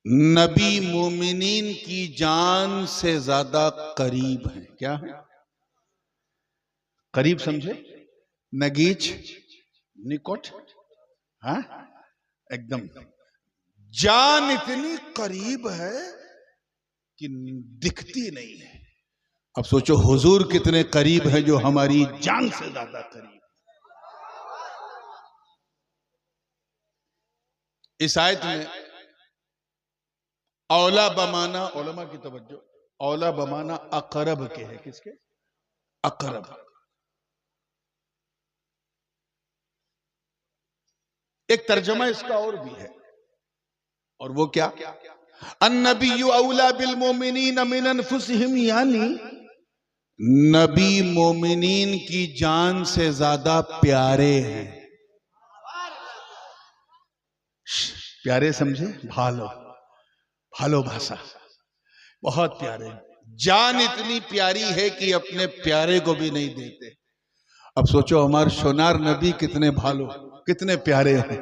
नबी मोमिनीन की जान से ज्यादा करीब है। क्या है करीब? समझे? नगीच, निकट, हाँ, एकदम। जान इतनी करीब है कि दिखती नहीं है। अब सोचो हुजूर कितने करीब है, जो हमारी जान से ज्यादा करीब। इस आयत में औला बमाना, उलमा की तवज्जो, औला बमाना अकरब के है। किसके? अकरब। एक तर्जमा इसका और भी है, और वो क्या? अन्नबिय्यु औला बिल मोमिनीन मिन अनफुसिहिम, यानी नबी मोमिनीन की जान से ज्यादा प्यारे हैं। प्यारे समझे? भालो, भालो भाषा, बहुत प्यारे। जान इतनी प्यारी है कि अपने प्यारे को भी नहीं देते। अब सोचो हमारे सोनार नबी कितने भालो, कितने प्यारे हैं,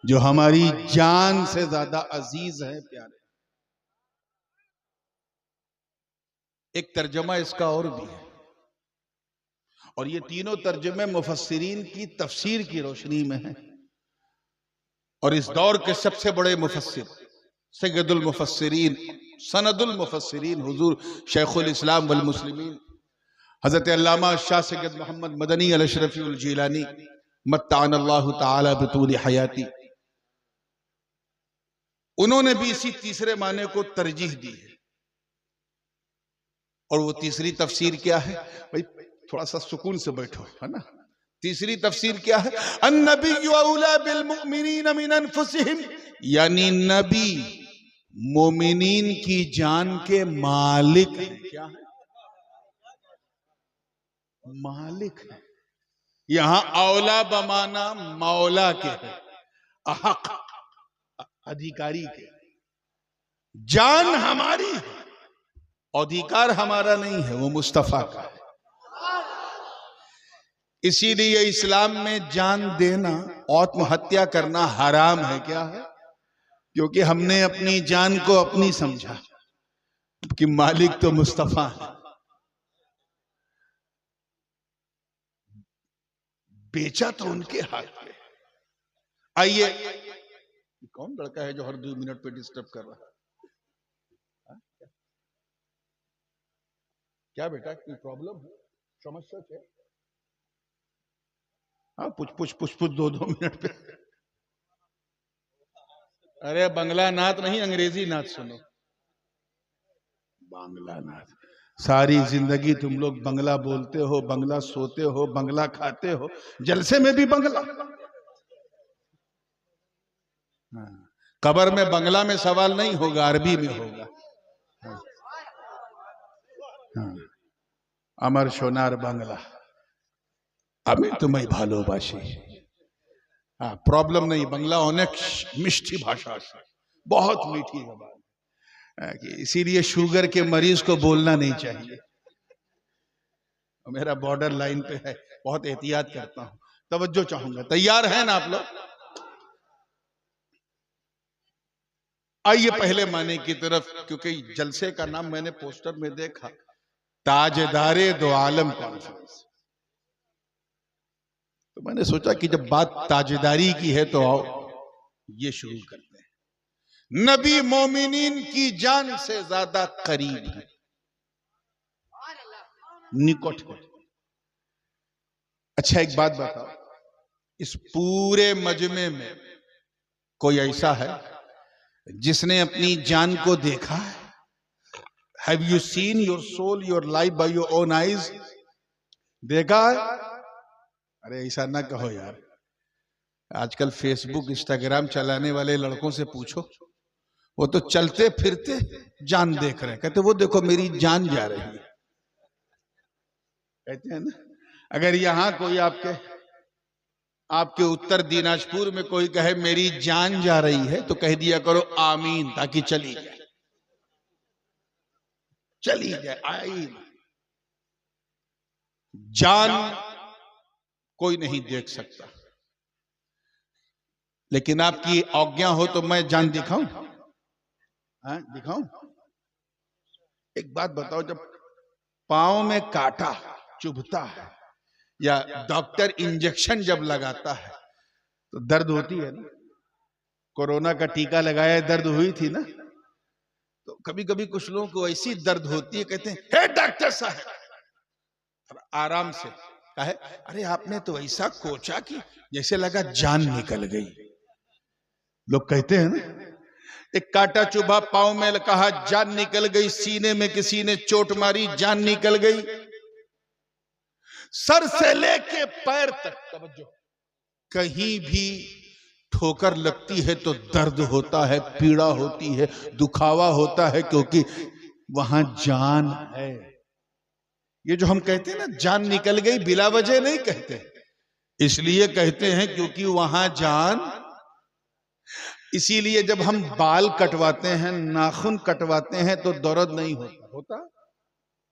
जो हमारी जान से ज्यादा अजीज है, प्यारे। एक तर्जमा इसका और भी है, और ये तीनों तर्जमे मुफस्सिरीन की तफसीर की रोशनी में है। और इस दौर के सबसे बड़े मुफस्सिर, सैयदुल मुफस्सिरीन, सनदुल मुफस्सिरीन, हुजूर शेखुल इस्लाम वल मुस्लिमीन हजरत अल्लामा शाह सैयद मोहम्मद मदनी अल अशरफी उल जीलानी मत्ताअनल्लाहु तआला बितूल हयाती, उन्होंने भी इसी तीसरे माने को तरजीह दी है। और वो तीसरी तफसीर क्या है? भाई थोड़ा सा सुकून से बैठो, है ना। तीसरी तफसीर क्या है? अन्नबिय्यु औला बिल मुमिनीन मिन अनफुसिहिम, यानी नबी मोमिनीन की जान के मालिक हैं। क्या है? मालिक है। यहां औला बमाना मौला के है, अहक, अधिकारी के। जान हमारी है, अधिकार हमारा नहीं है, वो मुस्तफा का है। इसीलिए इस्लाम में जान देना, आत्महत्या करना हराम है। क्या है? क्योंकि हमने अपनी जान को अपनी समझा कि मालिक तो मुस्तफा है, बेचा तो उनके हाथ पे। आइए, कौन लड़का है जो हर 2 मिनट पे डिस्टर्ब कर रहा है? क्या बेटा, कोई प्रॉब्लम है, समस्या है? हाँ, पुछ पुछ पुछ पुछ 2-2 मिनट पे। अरे बंगला नाथ नहीं, अंग्रेजी नाथ सुनो। बांग्ला नाथ। सारी जिंदगी तुम लोग बंगला बोलते हो, बंगला सोते हो, बंगला खाते हो, जलसे में भी बंगला। हाँ। कब्र में बंगला में सवाल नहीं होगा, अरबी में होगा। हाँ। हाँ। अमर सोनार बांग्ला, আমি तुम्हें ভালোবাসি। हाँ, प्रॉब्लम नहीं, बांग्ला अनेक मिष्ठी भाषा है, बहुत मीठी जबान। इसीलिए शुगर के मरीज को बोलना नहीं चाहिए। मेरा बॉर्डर लाइन पे है, बहुत एहतियात करता हूं। तवज्जो चाहूंगा, तैयार हैं ना आप लोग? आइए पहले माने की तरफ, क्योंकि जलसे का नाम मैंने पोस्टर में देखा, ताजदारे दो आलम कॉन्फ्रेंस। तो मैंने सोचा कि जब बात ताजदारी की है तो आओ ये शुरू करते हैं। नबी मोमिनीन की जान से ज्यादा करीब है, निकट है। अच्छा एक बात बताओ, इस पूरे मजमे में कोई ऐसा है जिसने अपनी जान को देखा है? Have you seen your soul, your life by your own eyes? देखा है? अरे ऐसा ना कहो यार। आजकल फेसबुक इंस्टाग्राम चलाने वाले लड़कों से पूछो, वो तो चलते फिरते जान देख रहे हैं, कहते वो देखो मेरी जान जा रही है, कहते हैं ना। अगर यहां कोई आपके उत्तर दिनाजपुर में कोई कहे मेरी जान जा रही है, तो कह दिया करो आमीन, ताकि चली जाए, चली जाए। आई जान कोई नहीं देख सकता, लेकिन आपकी आज्ञा हो तो मैं जान दिखाऊं? हाँ, दिखाऊं? एक बात बताओ, जब पांव में कांटा चुभता है या डॉक्टर इंजेक्शन जब लगाता है तो दर्द होती है ना? कोरोना का टीका लगाया, दर्द हुई थी ना? तो कभी कभी कुछ लोगों को ऐसी दर्द होती है, कहते हैं हे डॉक्टर साहब, आराम से कहे, अरे आपने तो ऐसा कोचा कि जैसे लगा जान निकल गई। लोग कहते हैं ना, एक कांटा चुभा पांव में, कहा जान निकल गई, सीने में किसी ने चोट मारी, जान निकल गई। सर से लेके पैर तक, तवज्जो, कहीं भी ठोकर लगती है तो दर्द होता है, पीड़ा होती है, दुखावा होता है, क्योंकि वहां जान है। ये जो हम कहते हैं ना जान निकल गई, बिला वजह नहीं कहते, इसलिए कहते हैं क्योंकि वहां जान। इसीलिए जब हम बाल कटवाते हैं, नाखून कटवाते हैं तो दर्द नहीं होता, होता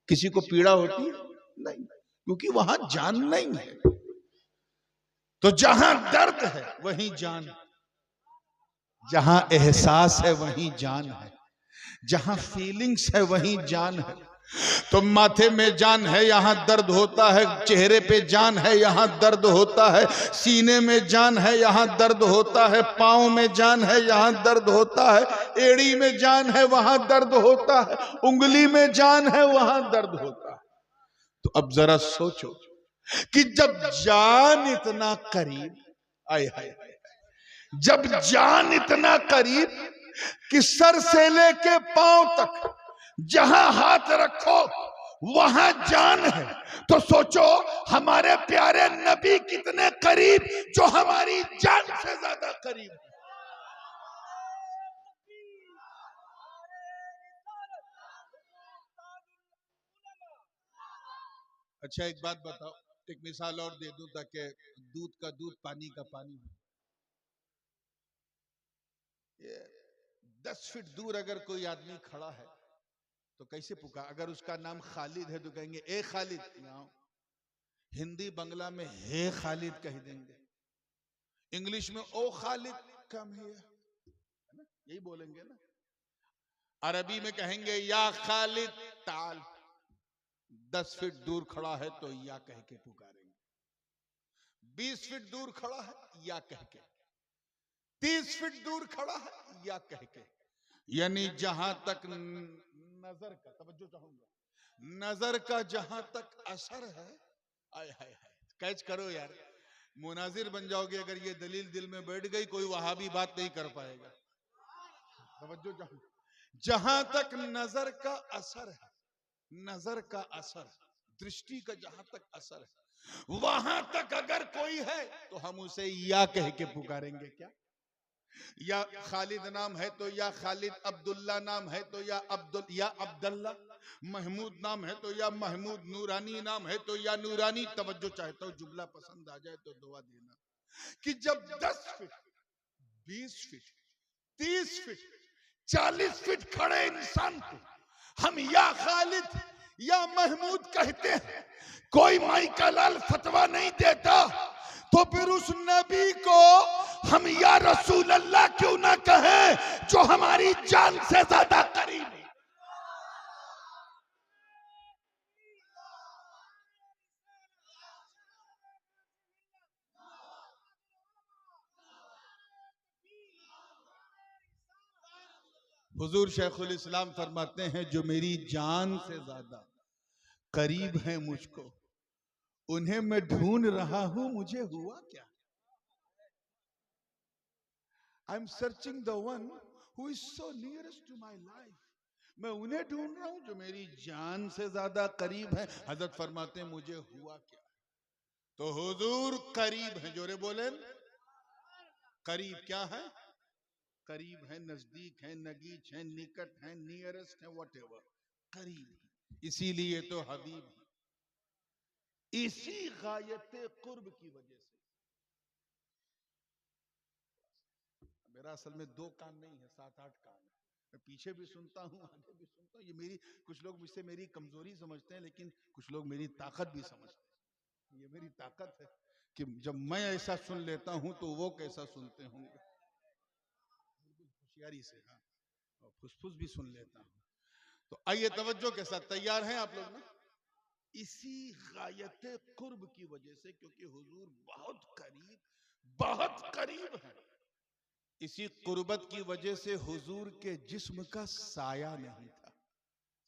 किसी को पीड़ा होती है नहीं, क्योंकि वहां जान नहीं है। तो जहां दर्द है वहीं जान है, जहां एहसास है वहीं जान है, जहां फीलिंग्स है वहीं जान है। तो माथे में जान है, यहां दर्द होता है, चेहरे पे जान है, यहां दर्द होता है, सीने में जान है, यहां दर्द होता है, पांव में जान है, यहां दर्द होता है, एड़ी में जान है, वहां दर्द होता है, उंगली में जान है, वहां दर्द होता है। तो अब जरा सोचो कि जब जान इतना करीब, आए हाय, जब जान इतना करीब कि सर से लेके पांव तक जहां हाथ रखो वहां जान है, तो सोचो हमारे प्यारे नबी कितने करीब, जो हमारी जान से ज्यादा करीब है। अच्छा, एक बात बताओ, एक मिसाल और दे दूं ताकि दूध का दूध, पानी का पानी। ये 10 फीट दूर अगर कोई आदमी खड़ा है तो कैसे पुकार? अगर उसका नाम खालिद है तो कहेंगे ए खालिद, यहाँ। हिंदी बंगला में हे खालिद कह देंगे, इंग्लिश में ओ खालिद कम हियर, है ना? यही बोलेंगे ना। अरबी में कहेंगे या खालिद ताल। 10 फीट दूर खड़ा है तो या कह के पुकारेंगे, 20 फीट दूर खड़ा है या कह के, 30 फीट दूर खड़ा है या कह के, यानी जहां तक नजर का, तवज्जो चाहूंगा, नजर का जहां तक असर है, आय हाय हाय, कैच करो यार, मुनाजिर बन जाओगे अगर ये दलील दिल में बैठ गई, कोई वहां भी बात नहीं कर पाएगा। तवज्जो चाहूंगा, जहां तक नजर का असर है, नजर का असर, दृष्टि का जहां तक असर है, वहां तक अगर कोई है तो हम उसे या कह के पुकारेंगे। क्या? या खालिद नाम है तो या खालिद, अब्दुल्ला नाम है तो या अब्दुल्ला, महमूद नाम है तो या महमूद, नूरानी नाम है तो या नूरानी। तवज्जो चाहता हूं जुमला पसंद आ जाए तो दुआ देना कि जब 10 फीट, 20 फीट, 30 फीट, 40 फीट खड़े इंसान को हम या खालिद या महमूद कहते हैं, कोई माई का लाल फतवा नहीं देता, तो फिर उस नबी को हम या रसूल अल्लाह क्यों ना कहें, जो हमारी जान से ज्यादा करीब है। हुजूर शेखुल इस्लाम फरमाते हैं, जो मेरी जान से ज्यादा करीब है मुझको, उन्हें मैं ढूंढ रहा हूं, मुझे हुआ क्या? I am searching the one who is so nearest to my life. मैं उन्हें ढूंढ रहा हूं जो मेरी जान से ज्यादा करीब है। हजरत फरमाते हैं, मुझे हुआ क्या? तो हुजूर करीब है, जोरे बोले, करीब क्या है? करीब है, नजदीक है, नगीच है, निकट है, नियरेस्ट है, व्हाटएवर, करीब। इसीलिए तो हबीब है, इसी गायत कुर्ब की वजह से। मेरा असल में 2 कान नहीं है, 7-8 कान है। मैं पीछे भी सुनता हूँ, आगे भी सुनता हूँ। ये मेरी, कुछ लोग मुझसे मेरी कमजोरी समझते हैं, लेकिन कुछ लोग मेरी ताकत भी समझते हैं। ये मेरी ताकत है कि जब मैं ऐसा सुन लेता हूं तो वो कैसा सुनते होंगे। होशियारी से, हाँ, और फुसफुस भी सुन लेता हूं। तो आइए तवज्जो के साथ, तैयार हैं आप लोग ना? इसी गायत कुर्ब की वजह से, क्योंकि हुजूर बहुत करीब है, इसी कुर्बत की वजह से हुजूर के जिस्म का साया नहीं था।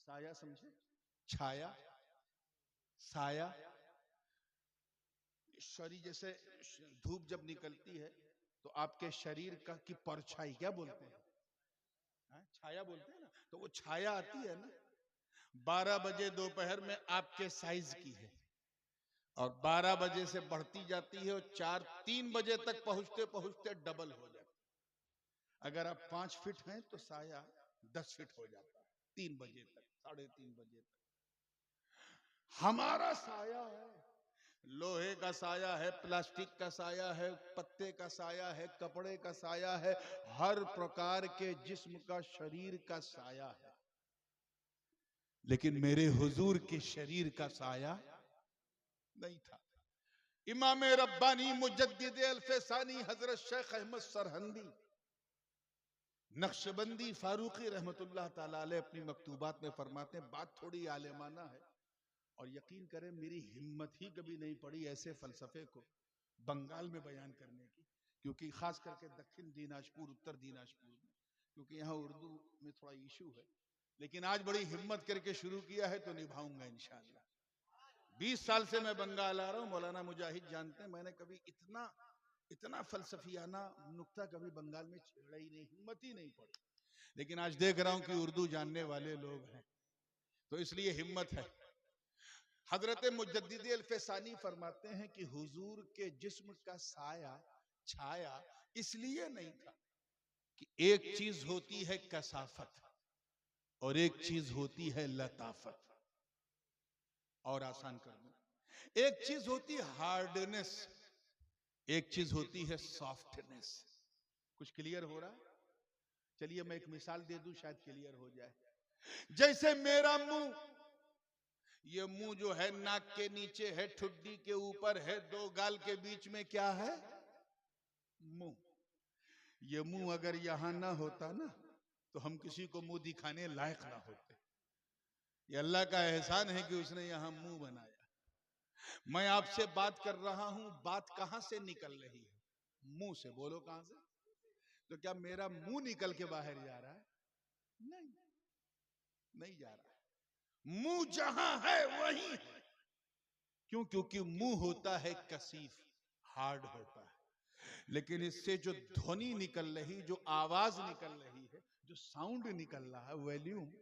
साया समझे? छाया, साया। शरीर जैसे धूप जब निकलती है तो आपके शरीर का की परछाई क्या बोलते हैं? छाया बोलते हैं ना। तो वो छाया आती है ना, 12 बजे दोपहर में आपके साइज की है, और 12 बजे से बढ़ती जाती है और 3 बजे तक पहुंचते पहुंचते डबल हो जाती है। अगर आप 5 फीट हैं तो साया 10 फीट हो जाता है 3 बजे तक, 3:30 बजे तक। हमारा साया है, लोहे का साया है, प्लास्टिक का साया है, पत्ते का साया है, कपड़े का साया है, हर प्रकार के जिस्म का, शरीर का साया है। लेकिन मेरे हुजूर के शरीर का साया नहीं था। इमाम रब्बानी मुजद्दिद अल-फैसानी हजरत शेख अहमद सरहंदी नक्शबंदी फारूकी रहमतुल्लाह ताला अलैह अपनी मकतूबात में फरमाते हैं, बात थोड़ी आलेमाना है, और यकीन करें मेरी हिम्मत ही कभी नहीं पड़ी ऐसे फलसफे को बंगाल में बयान करने की, क्योंकि खास करके दक्षिण दिनाजपुर, उत्तर दिनाजपुर में, क्योंकि यहाँ उर्दू में थोड़ा इशू है। लेकिन आज बड़ी हिम्मत करके शुरू किया है तो निभाऊंगा इंशाअल्लाह। 20 साल से मैं बंगाल आ रहा हूँ, मौलाना मुजाहिद जानते हैं, मैंने कभी इतना फलसफियाना नुक्ता कभी बंगाल में छेड़ा ही नहीं, हिम्मत ही नहीं पड़ी। लेकिन आज देख रहा हूं कि उर्दू जानने वाले लोग हैं तो इसलिए हिम्मत है। हजरत मुजद्दिद अल-फैसानी फरमाते हैं कि हुजूर के जिस्म का साया, छाया इसलिए नहीं था कि एक चीज होती है कसाफत और एक चीज होती है लताफत। और आसान कर दूं, एक चीज होती है हार्डनेस, एक चीज होती है सॉफ्टनेस। कुछ क्लियर हो रहा है? चलिए मैं एक मिसाल दे दूं, शायद क्लियर हो जाए। जैसे मेरा मुंह, ये मुंह जो है नाक के नीचे है, ठुड्डी के ऊपर है, 2 गाल के बीच में क्या है? मुंह। ये मुंह अगर यहां ना होता ना तो हम किसी को मुंह दिखाने लायक ना होते। ये अल्लाह का एहसान है कि उसने यहां मुंह बनाया। मैं आपसे बात कर रहा हूं, बात कहां से निकल रही है? मुंह से। बोलो कहां से? तो क्या मेरा मुंह निकल के बाहर जा रहा है? नहीं, नहीं जा रहा है। मुंह जहां है वहीं है। क्यों? क्योंकि मुंह होता है कसीफ, हार्ड होता है, लेकिन इससे जो ध्वनि निकल रही, जो आवाज निकल रही है, जो साउंड निकल रहा है, वॉल्यूम,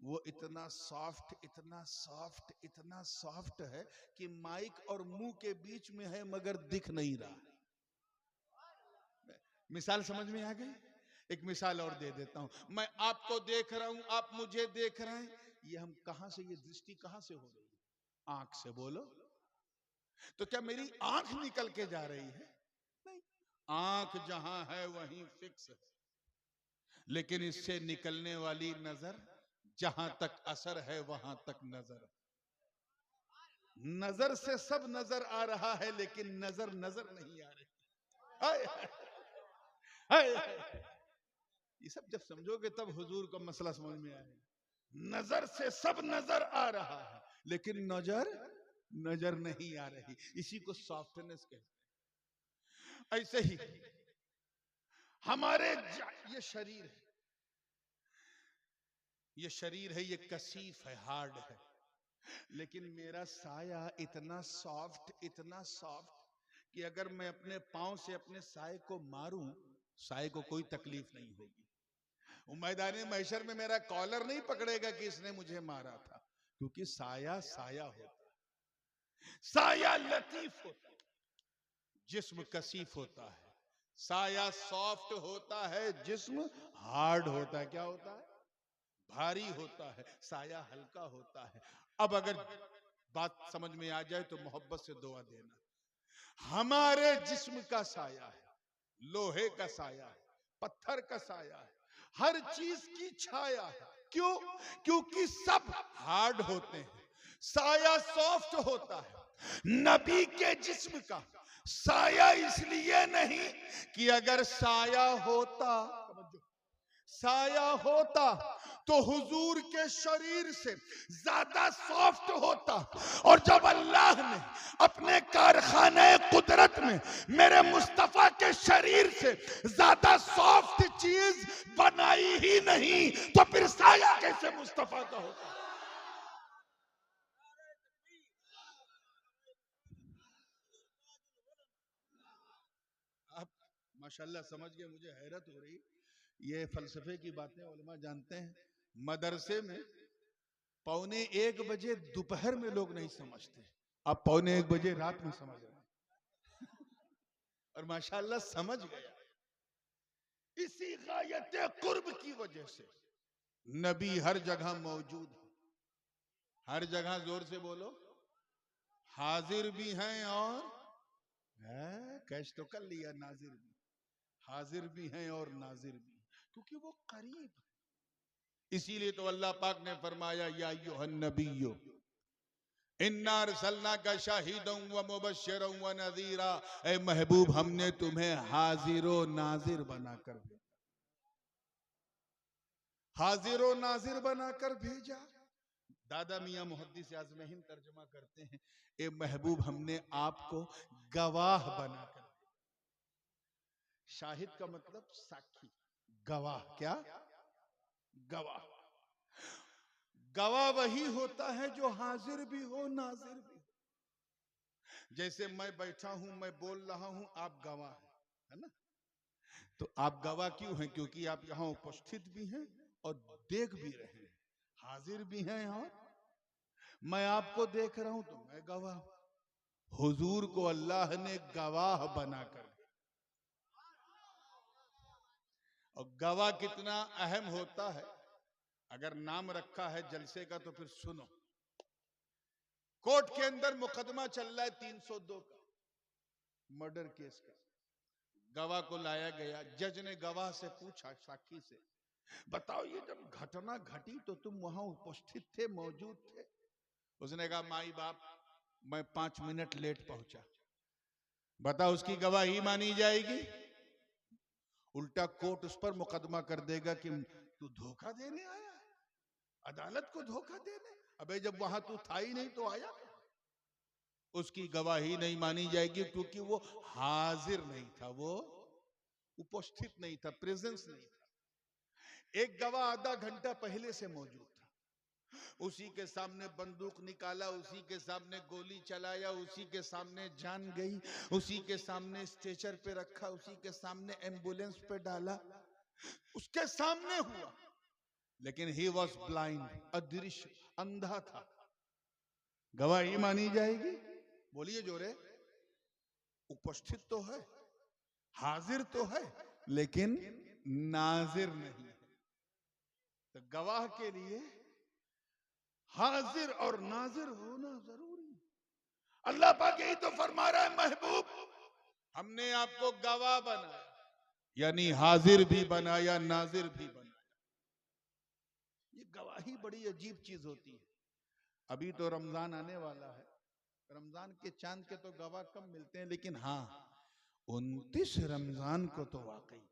वो इतना सॉफ्ट, इतना सॉफ्ट, इतना सॉफ्ट है कि माइक और मुंह के बीच में है मगर दिख नहीं रहा। मिसाल समझ में आ गई? एक मिसाल और दे देता हूं। मैं आपको देख रहा हूं, आप मुझे देख रहे हैं, ये हम कहां से, ये दृष्टि कहां से हो रही है? आंख से। बोलो। तो क्या मेरी आंख निकल के जा रही है? नहीं, आंख जहां है वहीं फिक्स है, लेकिन इससे निकलने वाली नजर, जहां तक असर है वहां तक नजर। नजर से सब नजर आ रहा है लेकिन नजर नजर नहीं आ रही। हाय हाय हाय। ये सब जब समझोगे तब हुजूर का मसला समझ में आएगा। नजर से सब नजर आ रहा है लेकिन नजर नजर नहीं आ रही। इसी को सॉफ्टनेस कहते हैं। ऐसे ही हमारे ये शरीर है, ये शरीर है, ये कसीफ है, हार्ड है, लेकिन मेरा साया इतना सॉफ्ट, इतना सॉफ्ट कि अगर मैं अपने पांव से अपने साये को मारूं, साये को कोई तकलीफ नहीं होगी। मैदान महशर में मेरा कॉलर नहीं पकड़ेगा कि इसने मुझे मारा था, क्योंकि साया साया होता है। साया लतीफ होता है, जिस्म कसीफ होता है। साया सॉफ्ट होता है, जिस्म हार्ड होता है। क्या होता है? भारी होता है। साया हल्का होता है। अब अगर बात समझ में आ जाए तो मोहब्बत से दुआ देना। हमारे जिस्म का साया है, लोहे का साया है, पत्थर का साया है, हर चीज की छाया है। क्यों? क्योंकि सब हार्ड होते हैं, साया सॉफ्ट होता है। नबी के जिस्म का साया इसलिए नहीं कि अगर साया होता तो हुजूर के शरीर से ज्यादा सॉफ्ट होता। और जब अल्लाह ने अपने कारखाने कुदरत में मेरे मुस्तफा के शरीर से ज्यादा सॉफ्ट चीज बनाई ही नहीं, तो फिर साया कैसे मुस्तफा का होता? आप माशाल्लाह समझ गए। मुझे हैरत हो रही, ये फलसफे की बातें उलमा जानते हैं। मदरसे में 1:45 दोपहर में लोग नहीं समझते, आप 1:45 रात में समझ रहे हैं। और माशाल्लाह समझ गया। इसी गायत कुर्ब की वजह से नबी हर जगह मौजूद है। हर जगह जोर से बोलो, हाजिर भी हैं और कैश तो कर लिया, नाजिर भी, हाजिर भी हैं और नाजिर भी, क्योंकि वो करीब। इसीलिए तो अल्लाह पाक ने फरमाया, या अय्युहन नबिय्यो इन्ना अरसलनाका शाहिदन व मुबश्शिरन व नज़ीरा। ए महबूब, हमने तुम्हें हाजिरो नाजिर बनाकर भेजा, हाजिरो नाजिर बनाकर भेजा। दादा मियां मुहद्दिस आज़म हिंद तर्जुमा करते हैं, ए महबूब, हमने आपको गवाह बनाकर। शाहिद का मतलब साक्षी, गवाह क्या? गवाह। गवाह वही होता है जो हाजिर भी हो नाजिर भी हो। जैसे मैं बैठा हूं, मैं बोल रहा हूं, आप गवाह हैं, है ना? तो आप गवाह क्यों हैं? क्योंकि आप यहां उपस्थित भी हैं और देख भी रहे हैं, हाजिर भी हैं। और मैं आपको देख रहा हूं तो मैं गवाह। हुजूर को अल्लाह ने गवाह बनाकर, और गवाह कितना अहम होता है। अगर नाम रखा है जलसे का तो फिर सुनो। कोर्ट के अंदर मुकदमा चल रहा है 302 का, मर्डर केस का। गवाह को लाया गया, जज ने गवाह से पूछा, साक्षी से, बताओ ये जब घटना घटी तो तुम वहां उपस्थित थे, मौजूद थे? उसने कहा, माई बाप, मैं 5 मिनट लेट पहुंचा। बताओ उसकी गवाही मानी जाएगी? उल्टा कोर्ट उस पर मुकदमा कर देगा कि तू धोखा देने आया है, अदालत को धोखा देने। अबे जब वहां तू था ही नहीं तो आया? उसकी गवाही नहीं मानी जाएगी, क्योंकि वो हाजिर नहीं था, वो उपस्थित नहीं था, प्रेजेंस नहीं था। एक गवाह आधा घंटा पहले से मौजूद था, उसी के सामने बंदूक निकाला, उसी के सामने गोली चलाया, उसी के सामने जान गई, उसी के सामने स्ट्रेचर पे रखा, उसी के सामने एम्बुलेंस पे डाला, उसके सामने हुआ। लेकिन ही वॉज ब्लाइंड, अदृश्य, अंधा था। गवाही मानी जाएगी? बोलिए जोरे। उपस्थित तो है, हाजिर तो है, लेकिन नाजिर नहीं है। तो गवाह के लिए हाजिर और नाजिर होना जरूरी। अल्लाह पाक यही तो फरमा रहा है, महबूब, हमने आपको गवाह बनाया, यानी हाजिर भी बनाया, नाजिर भी बनाया। ये गवाही बड़ी अजीब चीज होती है। अभी तो रमजान आने वाला है, रमजान के चांद के तो गवाह कम मिलते हैं, लेकिन हाँ, 29 रमजान को तो वाकई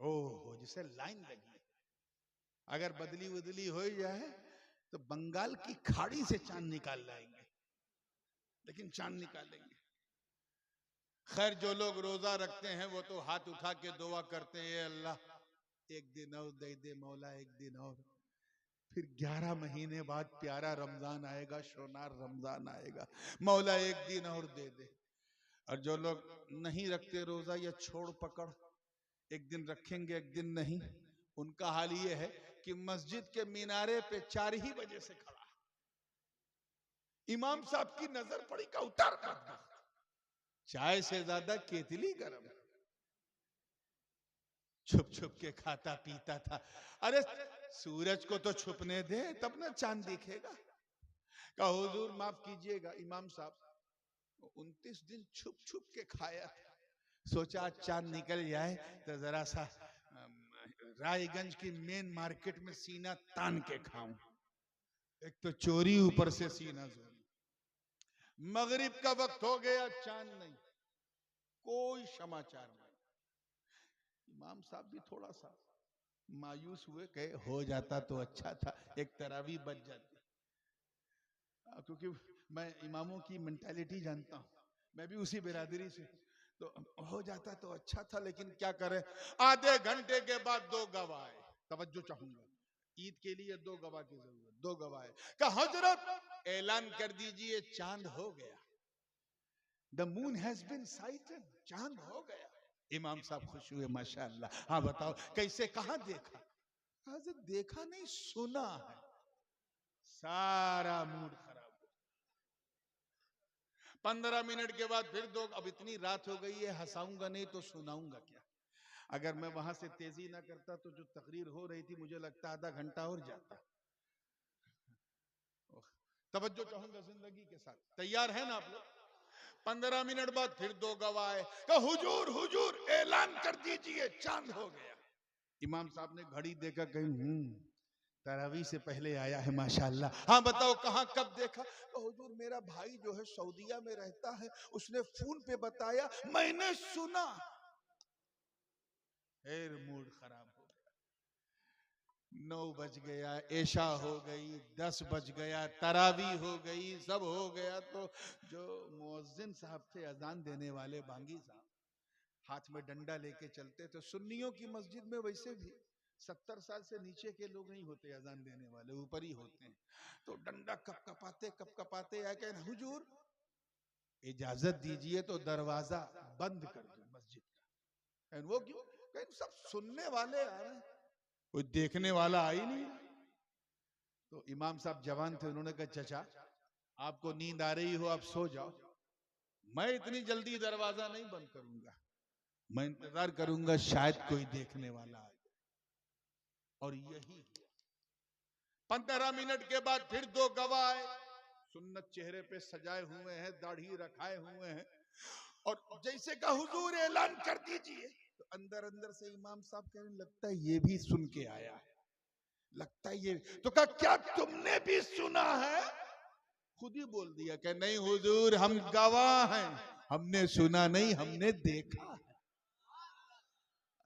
ओहो, जिसे लाइन लगी। अगर बदली बदली हो जाए तो बंगाल की खाड़ी से चांद निकाल लाएंगे, लेकिन चांद निकालेंगे। खैर, जो लोग रोजा रखते हैं वो तो हाथ उठा के दुआ करते हैं, अल्लाह एक दिन और दे दे मौला, एक दिन और। फिर 11 महीने बाद प्यारा रमजान आएगा, शोनार रमजान आएगा, मौला एक दिन और दे दे। और जो लोग नहीं रखते रोजा, या छोड़ पकड़, एक दिन रखेंगे एक दिन नहीं, उनका हाल ये है कि मस्जिद के मीनारे पे 4 ही बजे से खड़ा है, इमाम साहब की नजर पड़ी का उतार कर दो, चाय से ज्यादा केतली गरम, छुप छुप के खाता पीता था। अरे सूरज को तो छुपने दे, तब ना चांद दिखेगा। कहा, हुजूर माफ कीजिएगा, इमाम साहब 29 दिन छुप छुप के खाया था, सोचा चांद निकल जाए तो जरा सा रायगंज की मेन मार्केट में सीना तान के खाऊं। एक तो चोरी, ऊपर से सीना जोरी। मगरिब का वक्त हो गया, चांद नहीं, कोई समाचार नहीं। इमाम साहब भी थोड़ा सा मायूस हुए, कहे हो जाता तो अच्छा था, एक तरावी बच जाती। क्योंकि मैं इमामों की मेंटालिटी जानता हूं, मैं भी उसी बिरादरी से, तो हो जाता तो अच्छा था, लेकिन क्या करें। आधे घंटे के बाद दो गवाह आए, तवज्जो चाहूंगा, ईद के लिए दो गवाह की जरूरत, दो गवाह कहा हजरत ऐलान कर दीजिए चांद हो गया, the moon has been sighted, चांद हो गया। इमाम साहब खुश हुए, माशाअल्लाह। हाँ बताओ कैसे, कहां देखा? हजरत देखा नहीं, सुना है। सारा मूड खराब। 15 मिनट के बाद फिर दो, अब इतनी रात हो गई है, हंसाऊंगा नहीं तो सुनाऊंगा क्या। अगर मैं वहां से तेजी ना करता तो जो तकरीर हो रही थी मुझे लगता आधा घंटा और जाता। तवज्जो चाहूंगा जिंदगी के साथ, तैयार है ना आप लोग? 15 मिनट बाद फिर दो गवाह आए, कहा हुजूर हुजूर ऐलान कर दीजिए चांद हो गया। इमाम साहब ने घड़ी देखा, कहीं तरावी से पहले आया है, माशाअल्लाह। हाँ बताओ कहां कब देखा? तो हुजूर मेरा भाई जो है सऊदीया में रहता है, उसने फोन पे बताया, मैंने सुना। फिर मूड खराब हो गया। 9 बज गया, ऐशा हो गई, 10 बज गया, तरावी हो गई, सब हो गया। तो जो मुअज्जिन साहब थे, अजान देने वाले बांगी साहब, हाथ में डंडा लेके चलते। तो सुन्नियों की मस्जिद में वैसे भी 70 साल से नीचे के लोग नहीं होते अजान देने वाले, ऊपर ही होते हैं। तो डंडा कप कपाते आके, हुजूर इजाजत दीजिए तो दरवाजा बंद कर दो मस्जिद का। वो क्यों? कहीं सब सुनने वाले आ रहे हैं, कोई देखने वाला आ ही नहीं। तो इमाम साहब जवान थे, उन्होंने कहा चचा आपको नींद आ रही हो, आप सो जाओ, मैं इतनी जल्दी दरवाजा नहीं बंद करूंगा, मैं इंतजार करूंगा शायद कोई देखने वाला आ जाए। और यही 15 मिनट के बाद फिर दो गवाह आए, सुन्नत चेहरे पे सजाए हुए हैं, दाढ़ी रखाए हुए हैं, और जैसे कहा हुजूर ऐलान कर दीजिए, तो अंदर अंदर से इमाम साहब कहने लगता है ये भी सुन के आया है, लगता है ये। तो कहा क्या तुमने भी सुना है? खुद ही बोल दिया कि नहीं हुजूर हम गवाह हैं, हमने सुना नहीं, हमने देखा है।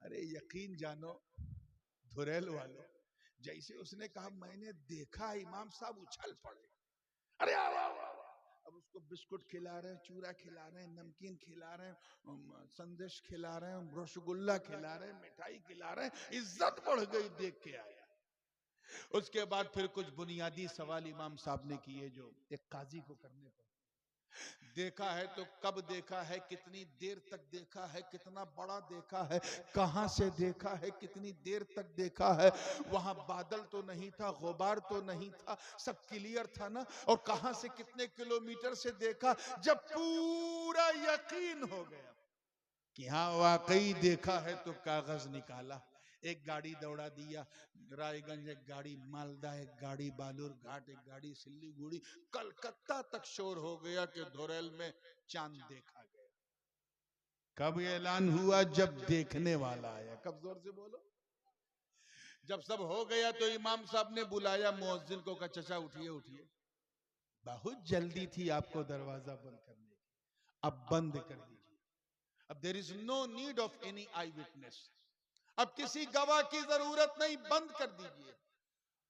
अरे यकीन जानो धुरैल वालों, जैसे उसने कहा मैंने देखा, इमाम साहब उछल पड़े। अरे आओ आओ आओ। अब उसको बिस्कुट खिला रहे हैं, चूरा खिला रहे हैं, नमकीन खिला रहे हैं, संदेश खिला रहे हैं, रसगुल्ला खिला रहे हैं, मिठाई खिला रहे हैं। इज्जत बढ़ गई देख के आया। उसके बाद फिर कुछ बुनियादी सवाल इमाम साहब ने किए जो एक काजी को करने पर। देखा है तो कब देखा है, कितनी देर तक देखा है, कितना बड़ा देखा है, कहां से देखा है, कितनी देर तक देखा है, वहां बादल तो नहीं था, गुबार तो नहीं था, सब क्लियर था ना, और कहां से कितने किलोमीटर से देखा। जब पूरा यकीन हो गया कि हाँ वाकई देखा है, तो कागज निकाला, एक गाड़ी दौड़ा दिया रायगंज, एक गाड़ी मालदा, एक गाड़ी बालूरघाट, एक गाड़ी सिल्लीगुड़ी, कलकत्ता तक शोर हो गया कि धुरैल में चांद देखा गया। कब ऐलान हुआ? जब देखने वाला आया। कब? जोर से बोलो। जब सब हो गया तो इमाम साहब ने बुलाया मुअज्जिन को, कहा चचा उठिए उठिए, बहुत जल्दी थी आपको दरवाजा बंद करने की, अब बंद कर दीजिए। अब there is no need of any eye witness, अब किसी गवाह की जरूरत नहीं, बंद कर दीजिए।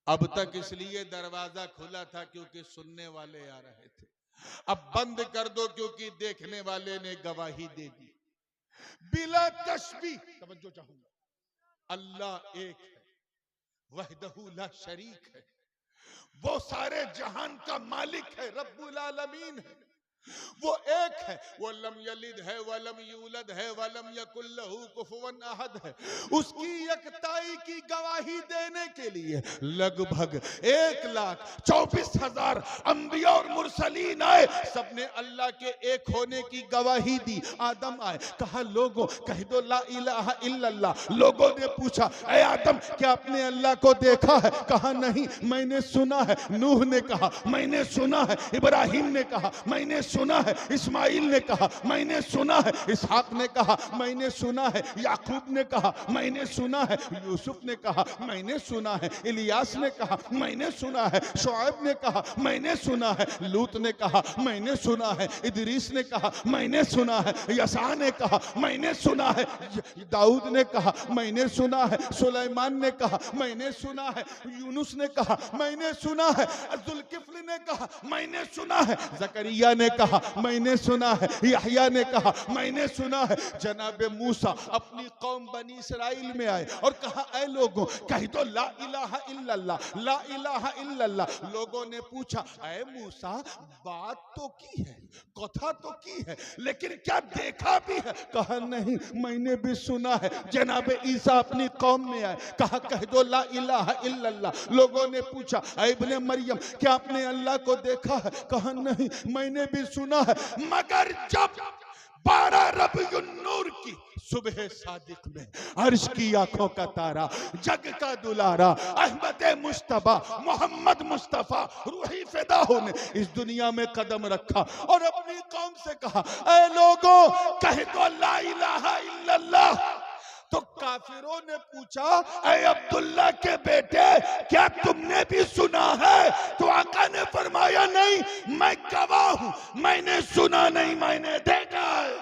अब तक इसलिए दरवाजा खुला था क्योंकि सुनने वाले आ रहे थे, अब बंद कर दो क्योंकि देखने वाले ने गवाही दे दी। बिला तशबीह, तवज्जो चाहूंगा, अल्लाह एक है, वहदहू ला शरीक है, वो सारे जहान का मालिक है, रब्बुल आलमीन है, वो एक है, वो लम यलिद है, वलम यूलद है, वलम यकुल लहू कुफुवन अहद है। उसकी एकताई की गवाही देने के लिए लगभग 1,24,000 अंबिया और मुरसलीन आए, सबने अल्लाह के एक होने की गवाही दी। आदम आए, कहा लोगों कह दो ला इलाहा इल्लल्लाह। लोगों ने पूछा ऐ आदम क्या आपने अल्लाह को देखा है? कहा नहीं, मैंने सुना है। नूह ने कहा मैंने सुना है। इब्राहिम ने कहा मैंने सुना है। इस्माइल ने कहा मैंने सुना है। इसहाक ने कहा मैंने सुना है। याकूब ने कहा मैंने सुना है। यूसुफ ने कहा मैंने सुना है। इलियास ने कहा मैंने सुना है। शुआइब ने कहा मैंने सुना है। लूत ने कहा मैंने सुना है। इदरीस ने कहा मैंने सुना है। यसा ने कहा मैंने सुना है। दाऊद ने कहा मैंने सुना है। सुलेमान ने कहा मैंने सुना है। यूनुस ने कहा मैंने सुना है। जुल्किफ्ल ने कहा मैंने सुना है। जकरिया ने कहा मैंने सुना है। यहया ने कहा मैंने सुना है। जनाब मूसा अपनी कौम बनी इसराइल में आए और कहा ऐ लोगों कह दो ला इलाहा इल्लल्लाह, ला इलाहा इल्लल्लाह। लोगों ने पूछा ऐ मूसा बात तो की है, कथा तो की है, लेकिन क्या देखा भी है? कहा नहीं मैंने भी सुना है। जनाब ईसा अपनी कौम में आए, कहा कह दो ला इलाहा इल्लल्लाह। लोगों ने पूछा ऐ इब्ने मरियम क्या आपने अल्लाह को देखा है? कहा नहीं मैंने भी सुना है। मगर जब 12 रबीउन नूर की सुबह सादिक में अर्श की आंखों का तारा, जग का दुलारा अहमद मुस्तफा मोहम्मद मुस्तफा रूही फिदा ने इस दुनिया में कदम रखा और अपनी कौम से कहा ऐ लोगों कह दो ला इलाहा इल्लल्लाह। तो काफिरों ने पूछा ऐ अब्दुल्ला के बेटे क्या तुमने भी सुना है? तो आका ने फरमाया नहीं मैं गवाह हूं, मैंने सुना नहीं मैंने देखा है।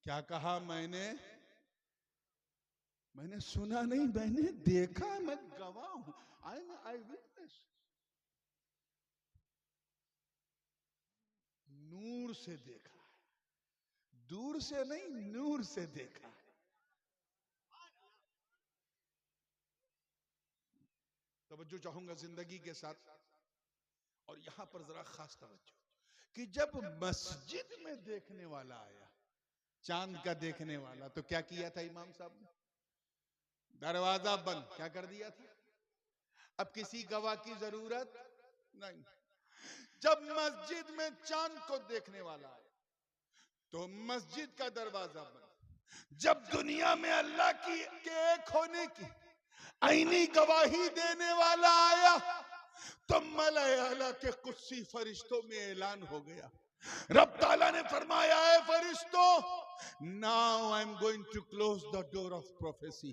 क्या कहा? मैंने सुना नहीं मैंने देखा, मैं गवाह हूं। I am I witness. नूर से देखा, दूर से नहीं नूर से देखा। तवज्जो चाहूंगा जिंदगी के साथ, और यहां पर जरा खास तवज्जो कि जब मस्जिद में देखने वाला आया, चांद का देखने वाला, तो क्या किया था इमाम साहब ने? दरवाजा बंद क्या कर दिया था? अब किसी गवाह की जरूरत नहीं। जब मस्जिद में चांद को देखने वाला आया तो मस्जिद का दरवाजा बंद। जब दुनिया में अल्लाह की के एक होने की आईनी गवाही देने वाला आया तो मलाया के कुत्सी फरिश्तों में ऐलान हो गया। रब ताला ने फरमाया है फरिश्तों now I am going to close the door of prophecy.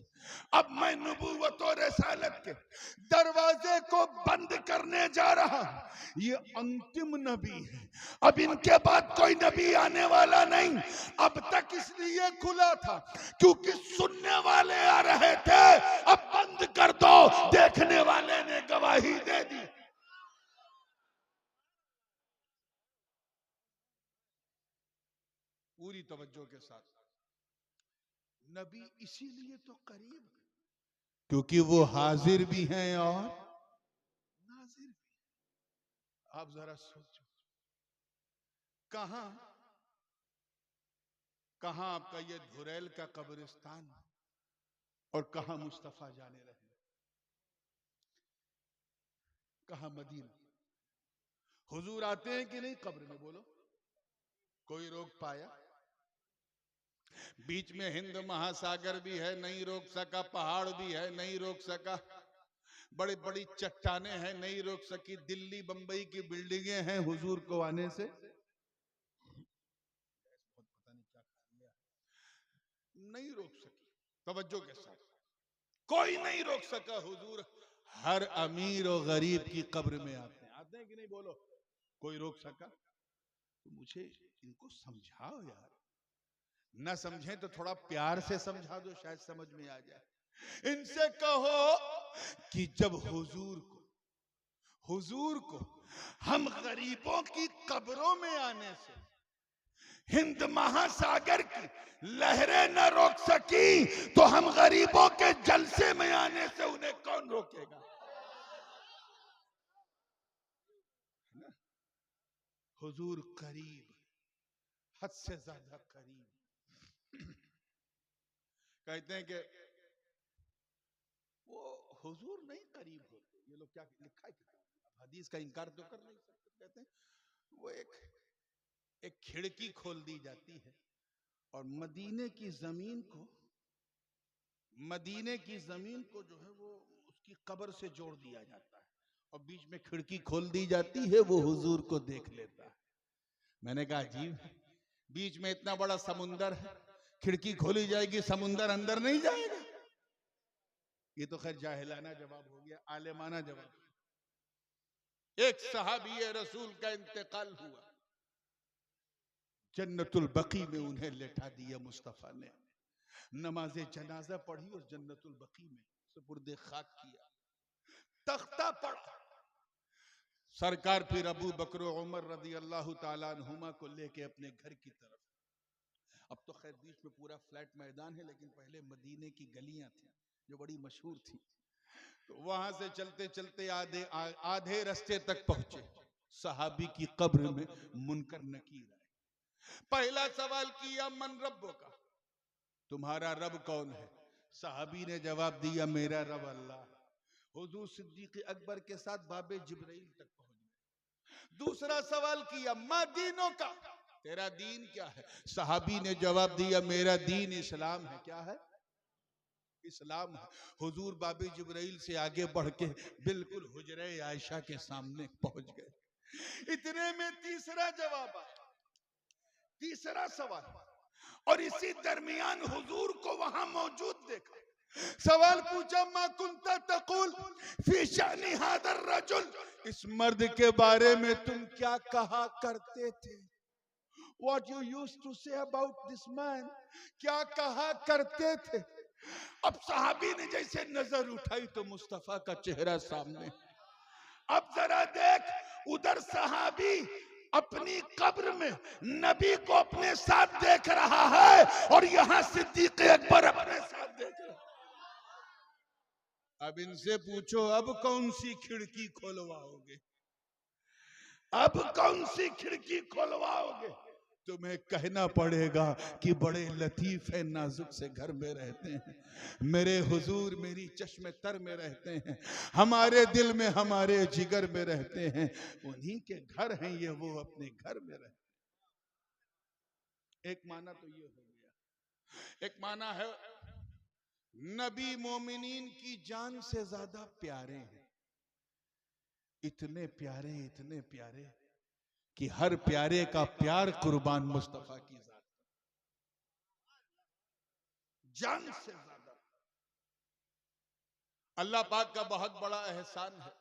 अब मैं नबूवत और रिसालत के दरवाजे को बंद करने जा रहा हूं। ये अंतिम नबी है, अब इनके बाद कोई नबी आने वाला नहीं। अब तक इसलिए खुला था क्योंकि सुनने वाले आ रहे थे, अब बंद कर दो, देखने वाले ने गवाही दे दी। पूरी तवज्जो के साथ, नबी इसीलिए तो करीब क्योंकि वो हाजिर भी हैं और नाजिर भी। आप जरा सोचो कहां कहां आपका ये धुरैल का कब्रिस्तान और कहां मुस्तफा जाने रहे, कहां मदीना। हुजूर आते हैं कि नहीं कब्र में? बोलो कोई रोक पाया? बीच में हिंद महासागर भी है नहीं रोक सका, पहाड़ भी है नहीं रोक सका, बड़ी बड़ी चट्टाने हैं नहीं रोक सकी, दिल्ली बंबई की बिल्डिंगें हैं हुजूर को आने से नहीं रोक सकी। तवज्जो के साथ, कोई नहीं रोक सका। हुजूर हर अमीर और गरीब की कब्र में आते हैं कि नहीं? बोलो कोई रोक सका? तो मुझे इनको समझाओ यार, न समझे तो थोड़ा प्यार से समझा दो, शायद समझ में आ जाए। इनसे कहो कि जब हुजूर को हम गरीबों की कब्रों में आने से हिंद महासागर की लहरें न रोक सकी, तो हम गरीबों के जलसे में आने से उन्हें कौन रोकेगा? हुजूर करीब, हद से ज्यादा करीब। कहते हैं कि वो हुजूर नहीं करीब होते। ये लोग क्या लिखा है किताब में, हदीस का इनकार तो कर नहीं सकते। कहते हैं वो एक खिड़की खोल दी जाती है और मदीने की जमीन को जो है वो उसकी कब्र से जोड़ दिया जाता है और बीच में खिड़की खोल दी जाती है, वो हुजूर को देख लेता है। मैंने कहा अजीब, बीच में इतना बड़ा समुंदर है, खिड़की खोली जाएगी, समुंदर अंदर नहीं जाएगा। ये तो खैर जाहिलाना जवाब हो गया, आलिमाना जवाब। एक सहाबी रसूल का इंतकाल हुआ, जन्नतुल बकी में उन्हें लेटा दिया मुस्तफा ने, नमाजे जनाजा पढ़ी और जन्नतुल बकी में सुपुर्दे खाक किया, तख्ता पड़ा। सरकार फिर अबू बकर उमर रदी अल्लाह ताला अन्हुमा को लेके अपने घर की तरफ। अब तो खैर बीच में पूरा फ्लैट मैदान है, लेकिन पहले मदीने की गलियां थी जो बड़ी मशहूर थी। तो वहां से चलते चलते आधे रास्ते तक पहुंचे, सहाबी की कब्र में मुनकर नकीर आए। पहला सवाल किया, मन रब्बो का, तुम्हारा रब कौन है? सहाबी ने जवाब दिया, मेरा रब अल्लाह। हुजूर सिद्दीक अकबर के साथ बाबे जिब्राइल तक पहुंच गए। दूसरा सवाल किया, मा दीनों का, तेरा दीन क्या है? सहाबी ने जवाब दिया, मेरा दीन इस्लाम है। क्या है? इस्लाम है। हुजूर बाबे जिब्राइल से आगे बढ़ के बिल्कुल हुजरे आयशा के सामने पहुंच गए। इतने में तीसरा जवाब आया, तीसरा सवाल, और इसी दरमियान हुजूर को वहां मौजूद देखा। सवाल पूछा, मा कुंता तकुल फी शानी हादर रजुल, इस मर्द के बारे में तुम क्या कहा करते थे? What you used to say about this man, क्या कहा करते थे? अब सहाबी ने जैसे नजर उठाई तो मुस्तफा का चेहरा सामने। अब जरा देख, उधर सहाबी अपनी कब्र में नबी को अपने साथ देख रहा है और यहां सिद्दीक अकबर अपने साथ देख रहा है। अब इनसे पूछो, अब कौन सी खिड़की खोलवाओगे? अब कौन सी खिड़की खोलवाओगे? तुम्हें कहना पड़ेगा कि बड़े लतीफ नाजुक से घर में रहते हैं, मेरे हुजूर मेरी चश्मे तर में रहते हैं, हमारे दिल में हमारे जिगर में रहते हैं, उन्हीं के घर हैं ये, वो अपने घर में रहते हैं। एक माना तो ये हो गया। एक माना है, नबी मोमिनीन की जान से ज्यादा प्यारे हैं, इतने प्यारे कि हर प्यारे का प्यार कुर्बान मुस्तफा की जात, जान से ज्यादा। अल्लाह पाक का बहुत बड़ा एहसान है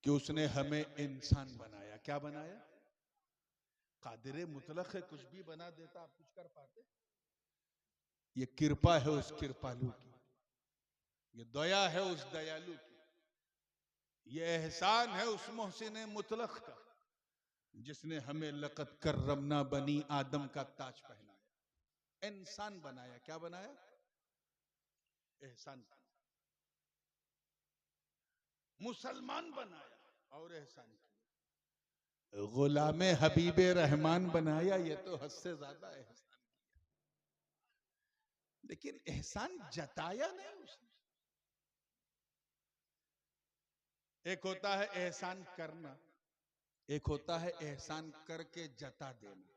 कि उसने हमें इंसान बनाया। क्या बनाया? कादिर मुतलक है, कुछ भी बना देता, आप कुछ कर पाते? ये कृपा है उस कृपालु की, ये दया है उस दयालु की, ये एहसान है उस मोहसिन मुतलक का, जिसने हमें लक़द कर्रमना बनी आदम का ताज पहनाया, इंसान बनाया। क्या बनाया? एहसान। मुसलमान बनाया और एहसान किया। गुलामे हबीबे रहमान बनाया, ये तो हद से ज्यादा एहसान किया। लेकिन एहसान जताया नहीं उसने। एक होता है एहसान करना, एक होता है एहसान करके जता देना,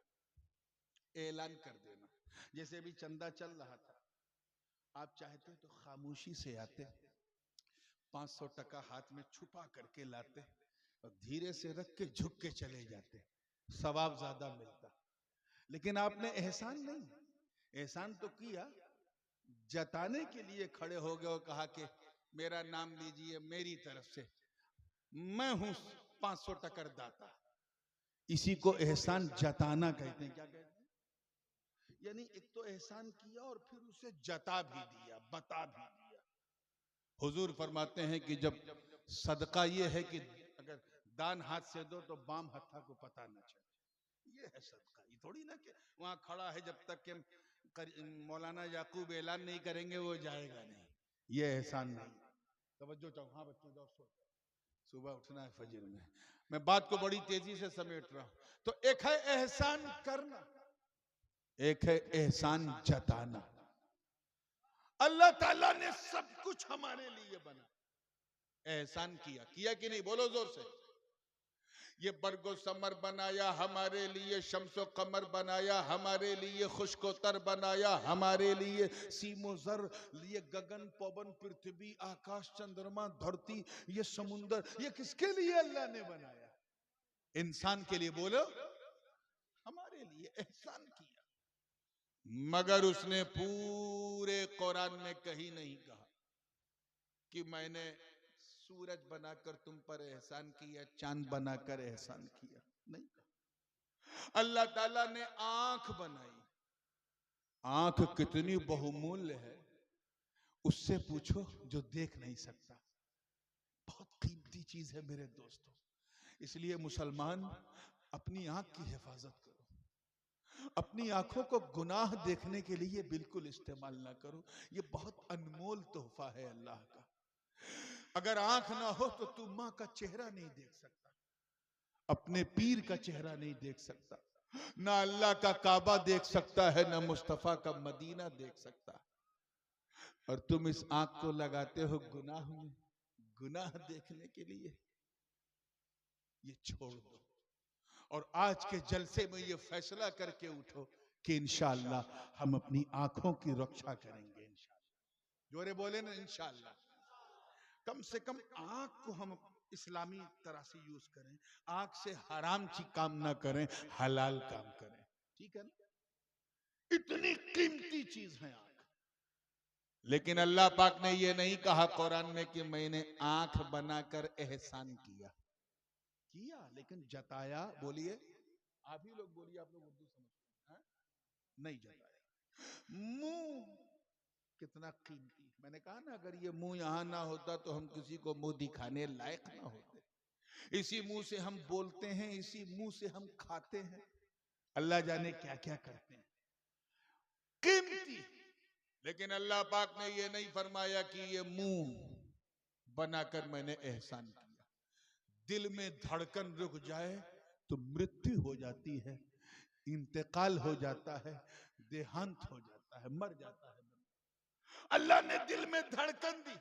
ऐलान कर देना। जैसे भी चंदा चल रहा था, आप चाहते तो खामोशी से आते, 500 टका हाथ में छुपा करके लाते और धीरे से रख के झुक के चले जाते, सवाब ज्यादा मिलता। लेकिन आपने एहसान नहीं, एहसान तो किया, जताने के लिए खड़े हो गए और कहा कि मेरा नाम लीजिए, मेरी तरफ से मैं हूं 500 टकर दाता। इसी को एहसान जताना कहते हैं। क्या कहते हैं? यानी एक तो एहसान किया और फिर उसे जता भी दिया, बता भी दिया। हुजूर फरमाते हैं कि जब सदका ये है कि अगर दान हाथ से दो तो बाम हत्था को पता ना चले, ये है सदका। ये थोड़ी ना कि वहां खड़ा है जब तक कि मौलाना याकूब ऐलान नहीं करेंगे वो जाएगा नहीं, ये एहसान नहीं। तवज्जो चाहो, हाँ बच्चों जाओ सो, सुबह उठना है फजर में। मैं बात को बड़ी तेजी से समेट रहा हूं। तो एक है एहसान करना, एक है एहसान जताना। अल्लाह ताला ने सब कुछ हमारे लिए बना, एहसान किया, किया कि नहीं? बोलो जोर से। ये बरगो समर बनाया हमारे लिए, शम्सो कमर बनाया हमारे लिए, खुश्कोतर बनाया हमारे लिए, सीमो जर, ये गगन पवन पृथ्वी आकाश चंद्रमा धरती ये समुंदर, ये किसके लिए अल्लाह ने बनाया? इंसान के लिए। बोलो, हमारे लिए एहसान किया। मगर उसने पूरे कुरान में कहीं नहीं कहा कि मैंने सूरज बनाकर तुम पर एहसान किया, चांद बनाकर एहसान किया, नहीं कहा। अल्लाह ताला ने आंख बनाई, आंख कितनी बहुमूल्य है, उससे पूछो जो देख नहीं सकता। बहुत कीमती चीज है मेरे दोस्तों। इसलिए मुसलमान अपनी आंख की हिफाजत करो, अपनी आंखों को गुनाह देखने के लिए बिल्कुल इस्तेमाल ना करो। ये बहुत अनमोल तोहफा है अल्लाह का। अगर आंख ना हो तो तू मां का चेहरा नहीं देख सकता, अपने पीर का चेहरा नहीं देख सकता, ना अल्लाह का काबा देख सकता है, ना मुस्तफा का मदीना देख सकता। और तुम इस आंख को लगाते हो गुनाह में, गुनाह देखने के लिए। ये छोड़ दो और आज के जलसे में ये फैसला करके उठो कि इंशाअल्लाह हम अपनी आंखों की रक्षा करेंगे। इंशाअल्लाह, जोरे बोले ना, इंशाअल्लाह। कम से कम आंख को हम इस्लामी तरह से यूज करें, आंख से हराम चीज काम ना करें, हलाल काम करें, ठीक है ना? इतनी कीमती चीज है आंख। लेकिन अल्लाह पाक ने ये नहीं कहा कुरान में कि मैंने आंख बनाकर एहसान किया, किया लेकिन जताया। बोलिए, आप ही लोग बोलिए, आप लोग उर्दू समझते हैं? नहीं जताया। मुंह कितना कीमती। मैंने कहा ना, अगर ये मुंह यहां ना होता तो हम किसी को मुंह दिखाने लायक ना होते। इसी मुंह से हम बोलते हैं, इसी मुंह से हम खाते हैं, अल्लाह जाने क्या क्या करते हैं, कीमती। लेकिन अल्लाह पाक ने ये नहीं फरमाया कि ये मुंह बनाकर मैंने एहसान किया। दिल में धड़कन रुक जाए तो मृत्यु हो जाती है, इंतकाल हो जाता है, देहांत हो जाता है, मर जाता है। अल्लाह ने दिल में धड़कन दी।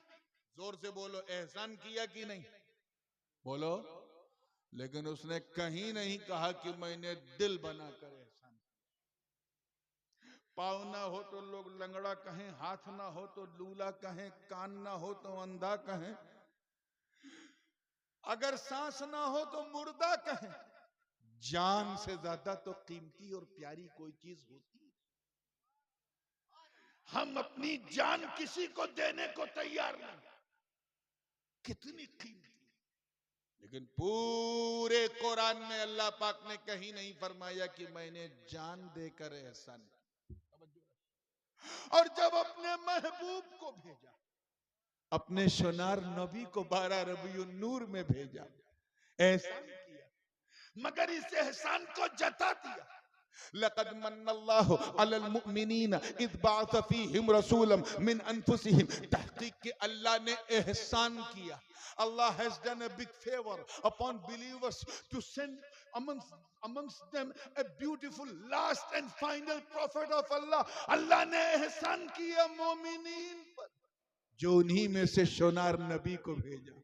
जोर से बोलो, एहसान किया कि नहीं? बोलो। लेकिन उसने कहीं नहीं कहा कि मैंने दिल बनाकर एहसान किया। पाँव ना हो तो लोग लंगड़ा कहें, हाथ ना हो तो लूला कहें, कान ना हो तो अंधा कहें, अगर सांस ना हो तो मुर्दा कहें। जान से ज्यादा तो कीमती और प्यारी कोई चीज होती है। हम अपनी जान किसी को देने को तैयार नहीं, कितनी कीमती। लेकिन पूरे कुरान में अल्लाह पाक ने कहीं नहीं फरमाया कि मैंने जान देकर एहसान किया। और जब अपने महबूब को भेजा, अपने सोनार नबी को 12 रबीउन नूर में भेजा, एहसान किया, मगर इस एहसान को जता दिया। लक़द मन्नल्लाहु अलल मुमिनीना इज़ बअस फ़ीहिम रसूलन मिन अनफुसिहिम। तहक़ीक़ के अल्लाह ने एहसान किया। Allah has done a big favor upon believers to send amongst them a beautiful last and final prophet of Allah. अल्लाह ने एहसान किया मोमिनीन पर, जो उन्हीं में से सोनार नबी को भेजा।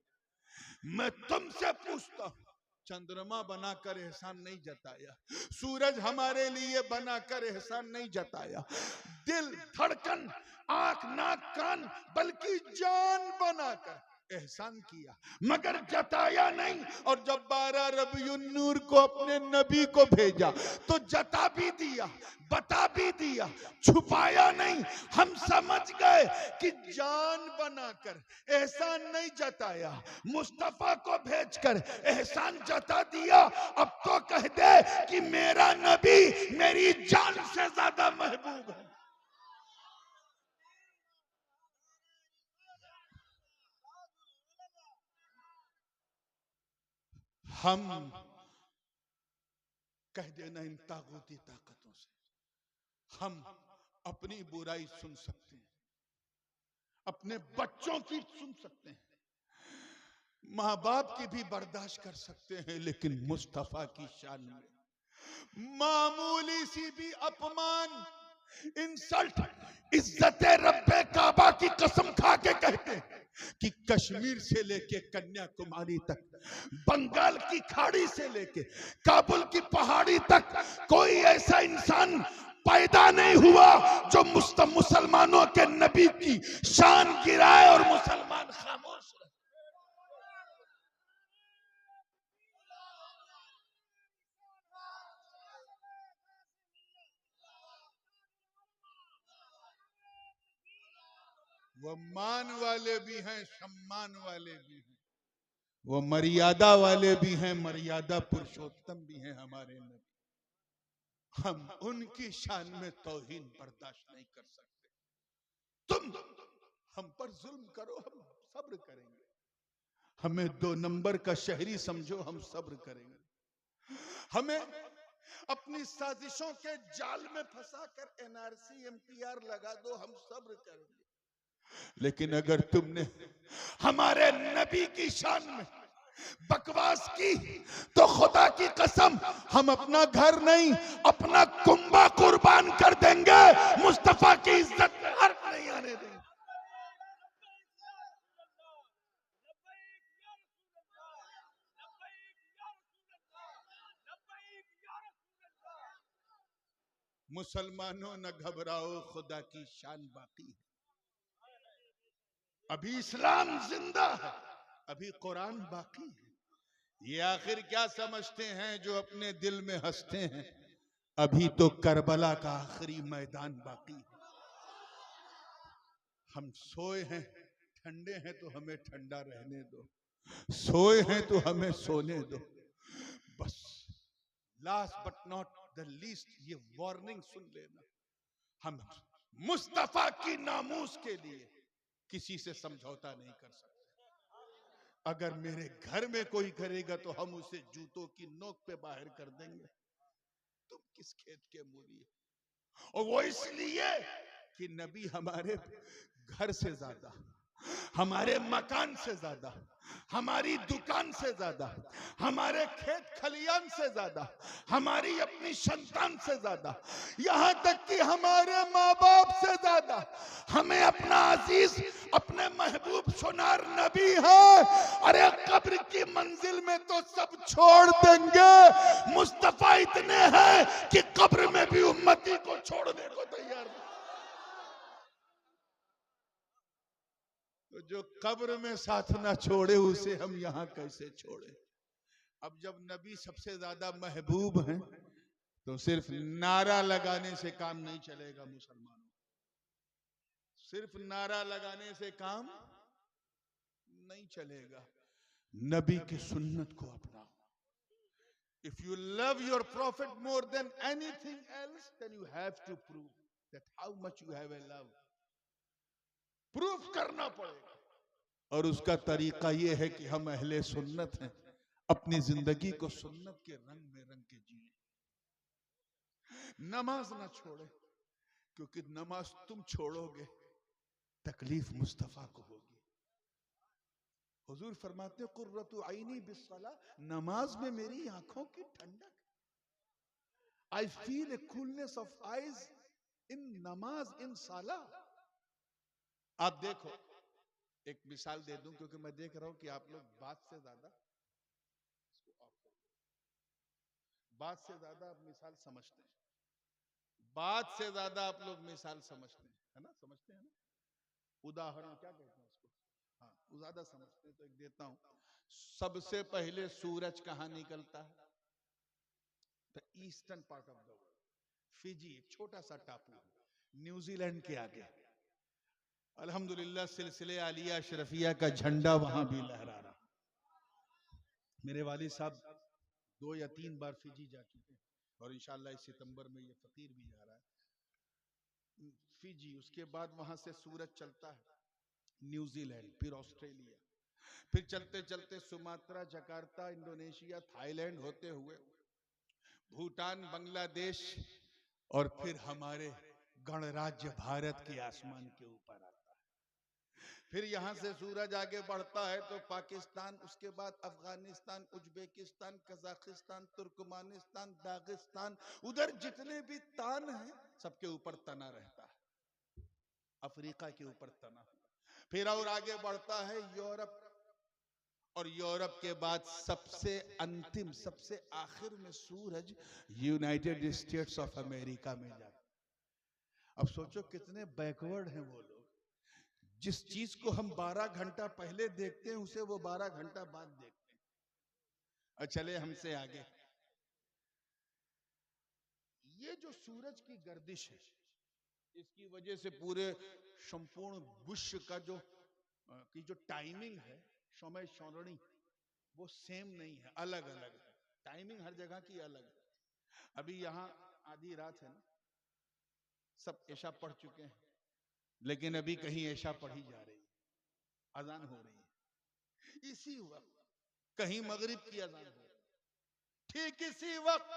मैं तुमसे पूछता हूं, चंद्रमा बनाकर एहसान नहीं जताया, सूरज हमारे लिए बनाकर एहसान नहीं जताया, दिल, धड़कन, आंख, नाक, कान, बल्कि जान बनाकर एहसान किया, मगर जताया नहीं। और जब 12 रबीउन नूर को अपने नबी को भेजा तो जता भी दिया, बता भी दिया, छुपाया नहीं। हम समझ गए कि जान बनाकर एहसान नहीं जताया, मुस्तफा को भेजकर एहसान जता दिया। अब तो कह दे कि मेरा नबी मेरी जान से ज्यादा महबूब है। हम कह देना इन तागूती ताकतों से हम अपनी बुराई सुन सकते हैं, अपने बच्चों की सुन सकते हैं, माँ बाप की भी बर्दाश्त कर सकते हैं, लेकिन मुस्तफा की शान में मामूली सी भी अपमान, इंसल्ट इज्जत रब्बे काबा की कसम खा के कहते हैं कि कश्मीर से लेके कन्याकुमारी तक, बंगाल की खाड़ी से लेके काबुल की पहाड़ी तक कोई ऐसा इंसान पैदा नहीं हुआ जो मुसलमानों के नबी की शान गिराए और मुसलमान खामोश रहे। वो मान वाले भी हैं, सम्मान वाले भी हैं, वो मर्यादा वाले भी हैं, मर्यादा पुरुषोत्तम भी हैं हमारे नबी। हम उनकी शान में तौहीन बर्दाश्त नहीं कर सकते। तुम हम पर जुल्म करो, हम सब्र करेंगे। हमें 2 नंबर का शहरी समझो, हम सब्र करेंगे। हमें अपनी साजिशों के जाल में फंसाकर एनआरसी एमपीआर लगा दो, हम सब्र करेंगे। लेकिन अगर तुमने हमारे नबी की शान में बकवास की तो खुदा की कसम हम अपना घर नहीं, अपना कुंबा कुर्बान कर देंगे। मुस्तफा की इज्जत में हर्फ नहीं आने देंगे। मुसलमानों न घबराओ, खुदा की शान बाकी है। अभी इस्लाम जिंदा है, अभी कुरान बाकी है। ये आखिर क्या समझते हैं जो अपने दिल में हंसते हैं? अभी तो करबला का आखिरी मैदान बाकी है। हम सोए हैं, ठंडे हैं तो हमें ठंडा रहने दो, सोए हैं तो हमें सोने दो बस। Last but not the least, ये वार्निंग सुन लेना, हम मुस्तफा की नामूस के लिए किसी से समझौता नहीं कर सकते। अगर मेरे घर में कोई करेगा तो हम उसे जूतों की नोक पे बाहर कर देंगे। तुम किस खेत के मूली? और वो इसलिए कि नबी हमारे घर से ज्यादा, हमारे मकान से ज्यादा, हमारी दुकान से ज्यादा, हमारे खेत खलियान से ज्यादा, हमारी अपनी संतान से ज्यादा, यहां तक कि हमारे माँ बाप से ज्यादा हमें अपना अजीज, अपने महबूब सोनार नबी है। अरे कब्र की मंजिल में तो सब छोड़ देंगे, मुस्तफा इतने हैं कि कब्र में भी उम्मती को छोड़ने को तैयार नहीं। तो जो कब्र में साथ ना छोड़े उसे हम यहां कैसे छोड़े? अब जब नबी सबसे ज्यादा महबूब हैं तो सिर्फ नारा लगाने से काम नहीं चलेगा मुसलमानों, सिर्फ नारा लगाने से काम नहीं चलेगा। नबी की सुन्नत को अपनाओ। If you love your prophet more than anything else, then you have to prove that how much you have a love. Proof करना पड़ेगा। और उसका तरीका यह है कि हम अहले सुन्नत हैं, अपनी जिंदगी को सुन्नत के रंग में रंग के जिए। नमाज ना छोड़े, क्योंकि नमाज तुम छोड़ोगे तकलीफ मुस्तफा को होगी। हुजूर फरमाते हैं कुर्रतु आईनी बिस्सला, नमाज में मेरी आंखों की ठंडक। I feel a coolness of eyes इन नमाज इन साला। आप देखो, एक मिसाल दे दूं क्योंकि मैं देख रहा हूं कि आप लोग बात से ज्यादा आप मिसाल समझते हैं, बात से ज्यादा आप लोग मिसाल समझते हैं, है ना? समझते हैं ना? उदाहरण क्या कहते हैं उसको? हाँ, ज्यादा समझते हैं तो एक देता हूं। सबसे पहले सूरज कहां निकलता है? The eastern part of the world. Fiji एक छोटा सा टापू है, न्यूजीलैंड के आगे। अल्हम्दुलिल्लाह सिलसिले आलिया अशरफिया का झंडा वहां भी लहरा रहा। मेरे वालिद साहब 2 या 3 बार फिजी जा चुके हैं और इंशाल्लाह इस सितंबर में ये फकीर भी जा रहा है फिजी। उसके बाद वहां से सूरज चलता है न्यूजीलैंड, फिर ऑस्ट्रेलिया, फिर चलते चलते सुमात्रा, जकार्ता, इंडोनेशिया, थाईलैंड होते हुए भूटान, बांग्लादेश और फिर हमारे गणराज्य भारत के आसमान के ऊपर आता है। फिर यहां से सूरज आगे बढ़ता है तो पाकिस्तान, उसके बाद Afghanistan, Uzbekistan, Kazakhstan, Turkmenistan, Dagestan, उधर जितने भी तान हैं सबके ऊपर तना रहता है। अफ्रीका के ऊपर तना, फिर और आगे बढ़ता है यूरोप, और यूरोप के बाद सबसे अंतिम, सबसे आखिर में सूरज यूनाइटेड स्टेट्स ऑफ अमेरिका में जाता। अब सोचो कितने बैकवर्ड हैं वो लोग। जिस चीज को हम 12 घंटा पहले देखते हैं उसे वो 12 घंटा बाद देखते हैं। और चले हमसे आगे, ये जो सूरज की गर्दिश है, इसकी वजह से पूरे संपूर्ण विश्व का जो टाइमिंग है, समय सारणी, वो सेम नहीं है, अलग अलग है। टाइमिंग हर जगह की अलग है। अभी यहाँ आधी रात है ना, सब ऐशा पढ़ चुके हैं, लेकिन अभी कहीं ऐशा पढ़ी जा रही है, अजान हो रही है। इसी वक्त कहीं मगरिब की अजान हो रही है, ठीक इसी वक्त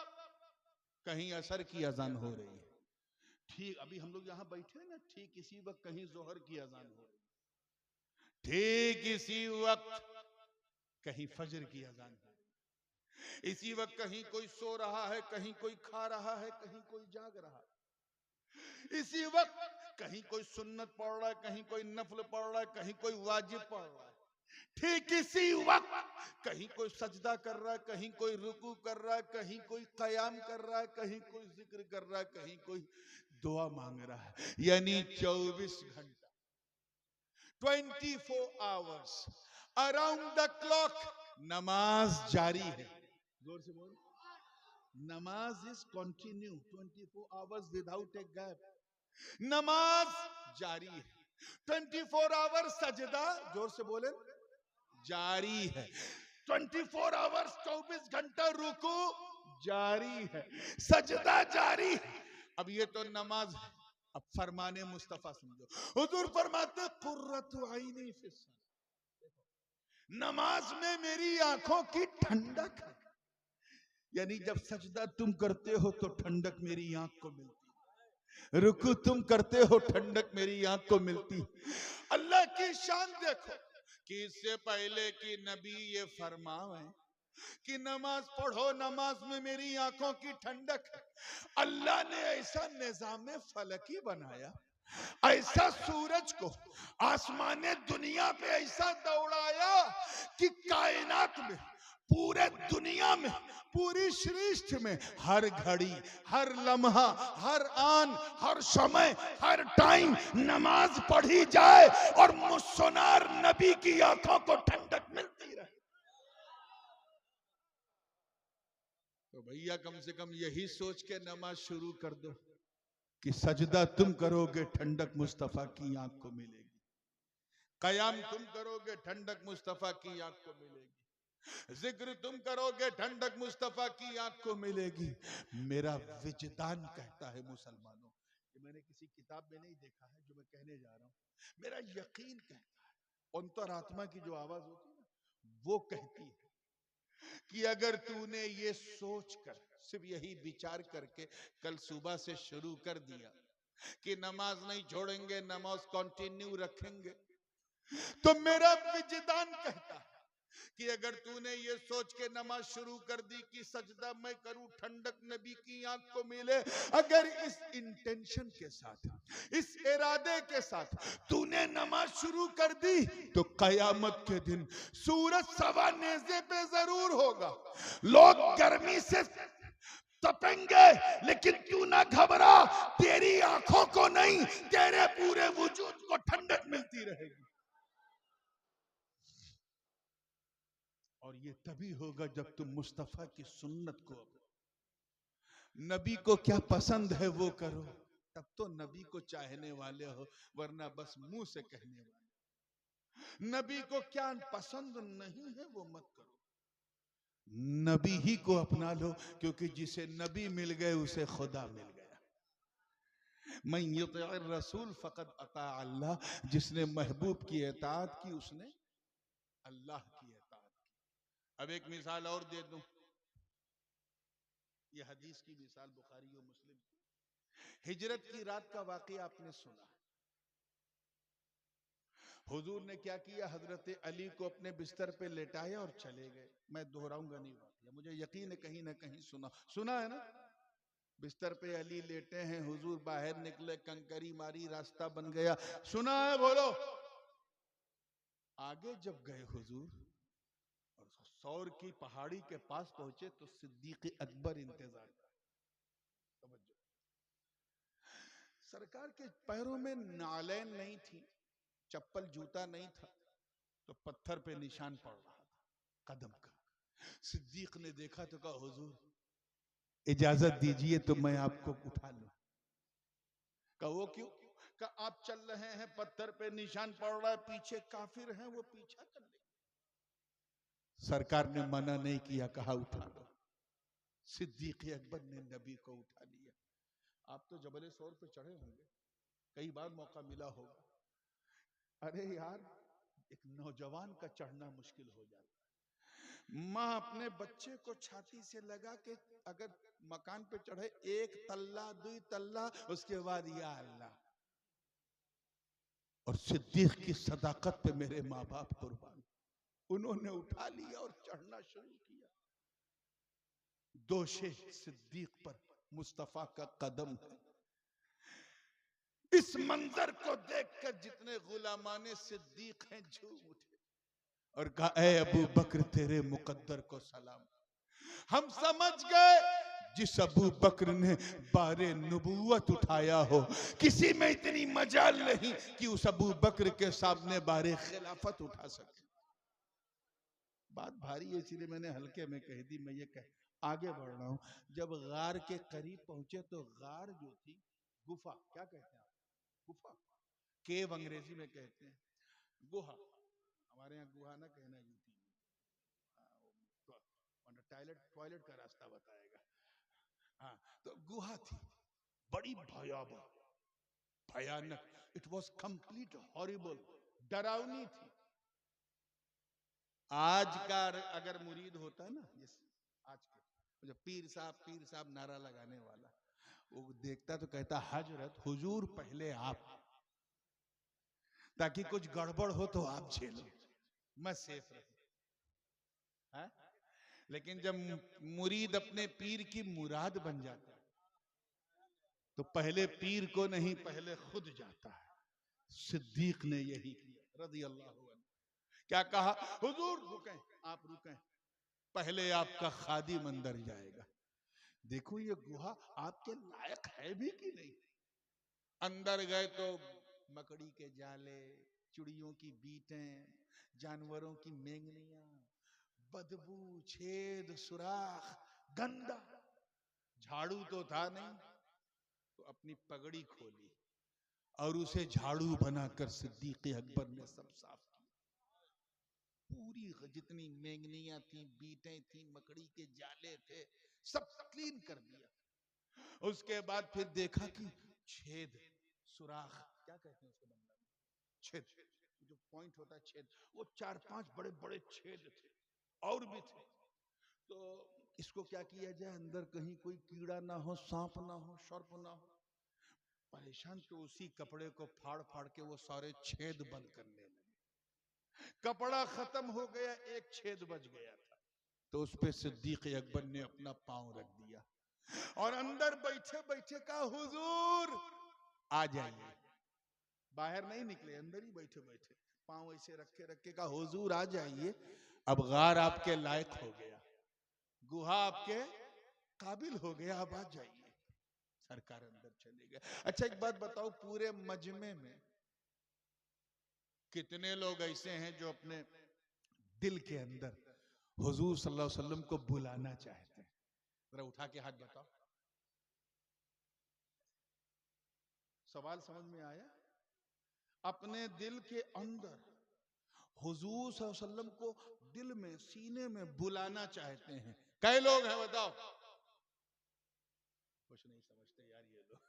कहीं असर की अजान हो रही है। ठीक अभी हम लोग यहाँ बैठे हैं ना, ठीक इसी वक्त कहीं जोहर की अजान हो रही है, ठीक इसी वक्त कहीं फजर की अजान हो रही है। इसी वक्त कहीं कोई सो रहा है, कहीं कोई खा रहा है, कहीं कोई जाग रहा है। इसी वक्त कहीं कोई सुन्नत पढ़ रहा है, कहीं कोई नफल पढ़ रहा है, कहीं कोई वाजिब पढ़ रहा है। ठीक इसी वक्त कहीं कोई सजदा कर रहा है, कहीं कोई रुकू कर रहा है, कहीं कोई कयाम कर रहा है, कहीं कोई जिक्र कर रहा है, कहीं कोई दुआ मांग रहा है। यानी 24 घंटा, 24 आवर्स अराउंड द क्लॉक नमाज जारी है। जोर से बोलो, नमाज is continue 24 hours without a gap. नमाज जारी है। 24 आवर्स सजदा, जोर से बोले, जारी है। 24 आवर्स 24 घंटा रुकू जारी है, सजदा जारी है। अब ये तो नमाज है। अब फरमाने मुस्तफा समझो, हुजूर फरमाते कुर्रतु ऐनी फिस सलाह, नमाज में मेरी आंखों की ठंडक है। यानी जब सजदा तुम करते हो तो ठंडक मेरी आंख को मिलती है, रुकू तुम करते हो ठंडक मेरी आंख को मिलती। अल्लाह की शान देखो कि इससे पहले कि नबी ये फरमावे कि नमाज पढ़ो, नमाज में मेरी आंखों की ठंडक है, अल्लाह ने ऐसा निजाम फलकी बनाया, ऐसा सूरज को आसमाने दुनिया पे ऐसा दौड़ाया कि कायनात में, पूरे दुनिया में, पूरी सृष्टि में हर घड़ी, हर लम्हा, हर आन, हर समय, हर टाइम नमाज पढ़ी जाए और मुस्सनार नबी की आंखों को ठंडक मिलती रहे। तो भैया कम से कम यही सोच के नमाज शुरू कर दो कि सजदा तुम करोगे ठंडक मुस्तफा की आंख को मिलेगी, कयाम तुम करोगे ठंडक मुस्तफा की आंख को मिलेगी, जिक्र तुम करोगे ठंडक मुस्तफा की आंख को मिलेगी। मेरा विजदान कहता है मुसलमानों, ये मैंने किसी किताब में नहीं देखा है जो मैं कहने जा रहा हूं, मेरा यकीन कहता है, अंतरात्मा की जो आवाज होती है ना, वो कहती है कि अगर तूने ये सोच कर, सिर्फ यही विचार करके कल सुबह से शुरू कर दिया कि नमाज नहीं छोड़ेंगे, नमाज कंटिन्यू रखेंगे, तो मेरा विजदान कहता है कि अगर तूने ये सोच के नमाज शुरू कर दी कि सजदा मैं करूं ठंडक नबी की आंख को मिले, अगर इस इंटेंशन के साथ, इस इरादे के साथ तूने नमाज शुरू कर दी, तो कयामत के दिन सूरज सवा नेज़े पे जरूर होगा, लोग गर्मी से तपेंगे, लेकिन तू ना घबरा, तेरी आंखों को नहीं, तेरे पूरे वजूद को ठंडक मिलती रहेगी। और ये तभी होगा जब तुम मुस्तफा की सुन्नत को, नबी को क्या पसंद है वो करो, तब तो नबी को चाहने वाले हो, वरना बस मुंह से कहने वाले। नबी को क्या पसंद नहीं है वो मत करो, नबी ही को अपना लो, क्योंकि जिसे नबी मिल गए उसे खुदा मिल गया। मैं युतिअर रसूल फकद अता अल्लाह, जिसने महबूब की इताअत की उसने अल्लाह की इताअत की। अब एक मिसाल और दे दूं, ये हदीस की मिसाल बुखारी और मुस्लिम की। हिजरत की रात का वाकया आपने सुना, हुजूर ने क्या किया, हजरत अली को अपने बिस्तर पे लेटाया और चले गए। मैं दोहराऊंगा नहीं वाकया, मुझे यकीन है कहीं ना कहीं सुना है ना। बिस्तर पे अली लेटे हैं, हुजूर बाहर निकले, कंकरी मारी, रास्ता बन गया। सुना है बोलो। आगे जब गए हुजूर और सौर की पहाड़ी के पास पहुंचे तो सिद्दीक अकबर इंतजार कर। समझो, सरकार के पैरों में नालैन नहीं थी, चप्पल जूता नहीं था, तो पत्थर पे निशान पड़ रहा था कदम का। सिद्दीक ने देखा तो कहा, हुजूर इजाजत दीजिए तो मैं आपको उठा लूं। कहा वो क्यों? कहा आप चल रहे हैं, पत्थर पे निशान पड़ रहा है, पीछे काफिर हैं, वो पीछा कर ले। सरकार ने मना नहीं किया, कहा उठा लो। सिद्दीक अकबर ने नबी को उठा लिया। आप तो जबल सौर पे चढ़े होंगे, कई बार मौका मिला होगा। अरे यार, एक नौजवान का चढ़ना मुश्किल हो जाता है। माँ अपने बच्चे को छाती से लगा के अगर मकान पे चढ़े, एक तल्ला, दो तल्ला, उसके बाद या अल्लाह। और सिद्दीक की सदाकत पे मेरे माँ बाप कुर्बान, उन्होंने उठा लिया और चढ़ना शुरू किया। दोषे सिद्दीक पर मुस्तफा का कदम है। इस मंजर को देखकर जितने गुलामाने सिद्दीक हैं झूम उठे और कहा, ऐ अबू बकर तेरे मुकद्दर को सलाम। हम समझ गए जिस अबू बकर ने बारे नबूवत उठाया हो, किसी में इतनी मजाल नहीं कि उस अबू बकर के सामने बारे खिलाफत उठा सके। बात भारी है, इसीलिए मैंने हल्के में कह दी। मैं ये कह आगे बढ़ रहा हूं। जब गार के करीब पहुंचे तो गार जो थी, गुफा क्या कहते हैं आप? गुफा, केव अंग्रेजी में कहते हैं, गुहा। हमारे यहाँ गुहा ना कहना, यूपी में टॉयलेट टॉयलेट का रास्ता बताएगा। हाँ, तो गुहा थी, बड़ी भयावह, भयानक। इट वॉज कंप्लीट हॉरिबल, डरावनी थी। आज का अगर मुरीद होता ना, जिस आज के जो पीर साहब नारा लगाने वाला, वो देखता तो कहता, हजरत हुजूर पहले आप, ताकि कुछ गड़बड़ हो तो आप झेलो, मैं सेफ रहूं। लेकिन जब मुरीद अपने पीर की मुराद बन जाता है तो पहले पीर को नहीं, पहले खुद जाता है। सिद्दीक ने यही किया रज़ी अल्लाह अन्हु। क्या कहा, हुजूर रुकें, आप रुकें, पहले आपका खादिम अंदर जाएगा। देखो ये गुहा आपके लायक है भी कि नहीं। अंदर गए तो मकड़ी के जाले, चिड़ियों की बीटें, जानवरों की मेंगनियां, बदबू, छेद, सुराख, गंदा। झाड़ू तो था नहीं, तो अपनी पगड़ी खोली और उसे झाड़ू बनाकर सिद्दीक अकबर ने सब साफ किया। पूरी जितनी मेंगनियां थी, बीटें थी, मकड़ी के जाले थे, सब क्लीन कर दिया। उसके बाद फिर देखा कि छेद, सुराख क्या कहते हैं उसको बंगला में, छेद, जो पॉइंट होता है छेद, वो 4-5 बड़े बड़े छेद थे और भी थे। तो इसको क्या किया जाए, अंदर कहीं कोई कीड़ा ना हो, सांप ना हो, सर्प ना हो। परेशान तो उसी कपड़े को फाड़ फाड़ के वो सारे छेद बंद करने लगे। कपड़ा खत्म हो गया, एक छेद बच गया था, तो उस पे सिद्दीक अकबर ने अपना पांव रख दिया और अंदर बैठे बैठे कहा, हुजूर आ जाइए। बाहर नहीं निकले, अंदर ही बैठे बैठे पांव ऐसे रखे रखे कहा, हुजूर आ जाइए, अब गार आपके लायक हो गया, गुहा आपके काबिल हो गया, अब आ जाइए। सरकार अंदर चले गए। अच्छा एक बात बताओ, पूरे मजमे में कितने लोग ऐसे हैं जो अपने दिल के अंदर हुजूर सल्लल्लाहु अलैहि वसल्लम को बुलाना चाहते हैं? जरा उठा के हाथ बताओ। सवाल समझ में आया? अपने दिल के अंदर हुजूर सल्लल्लाहु अलैहि वसल्लम को दिल में, सीने में बुलाना चाहते हैं। कई लोग हैं बताओ? कुछ नहीं समझते यार ये लोग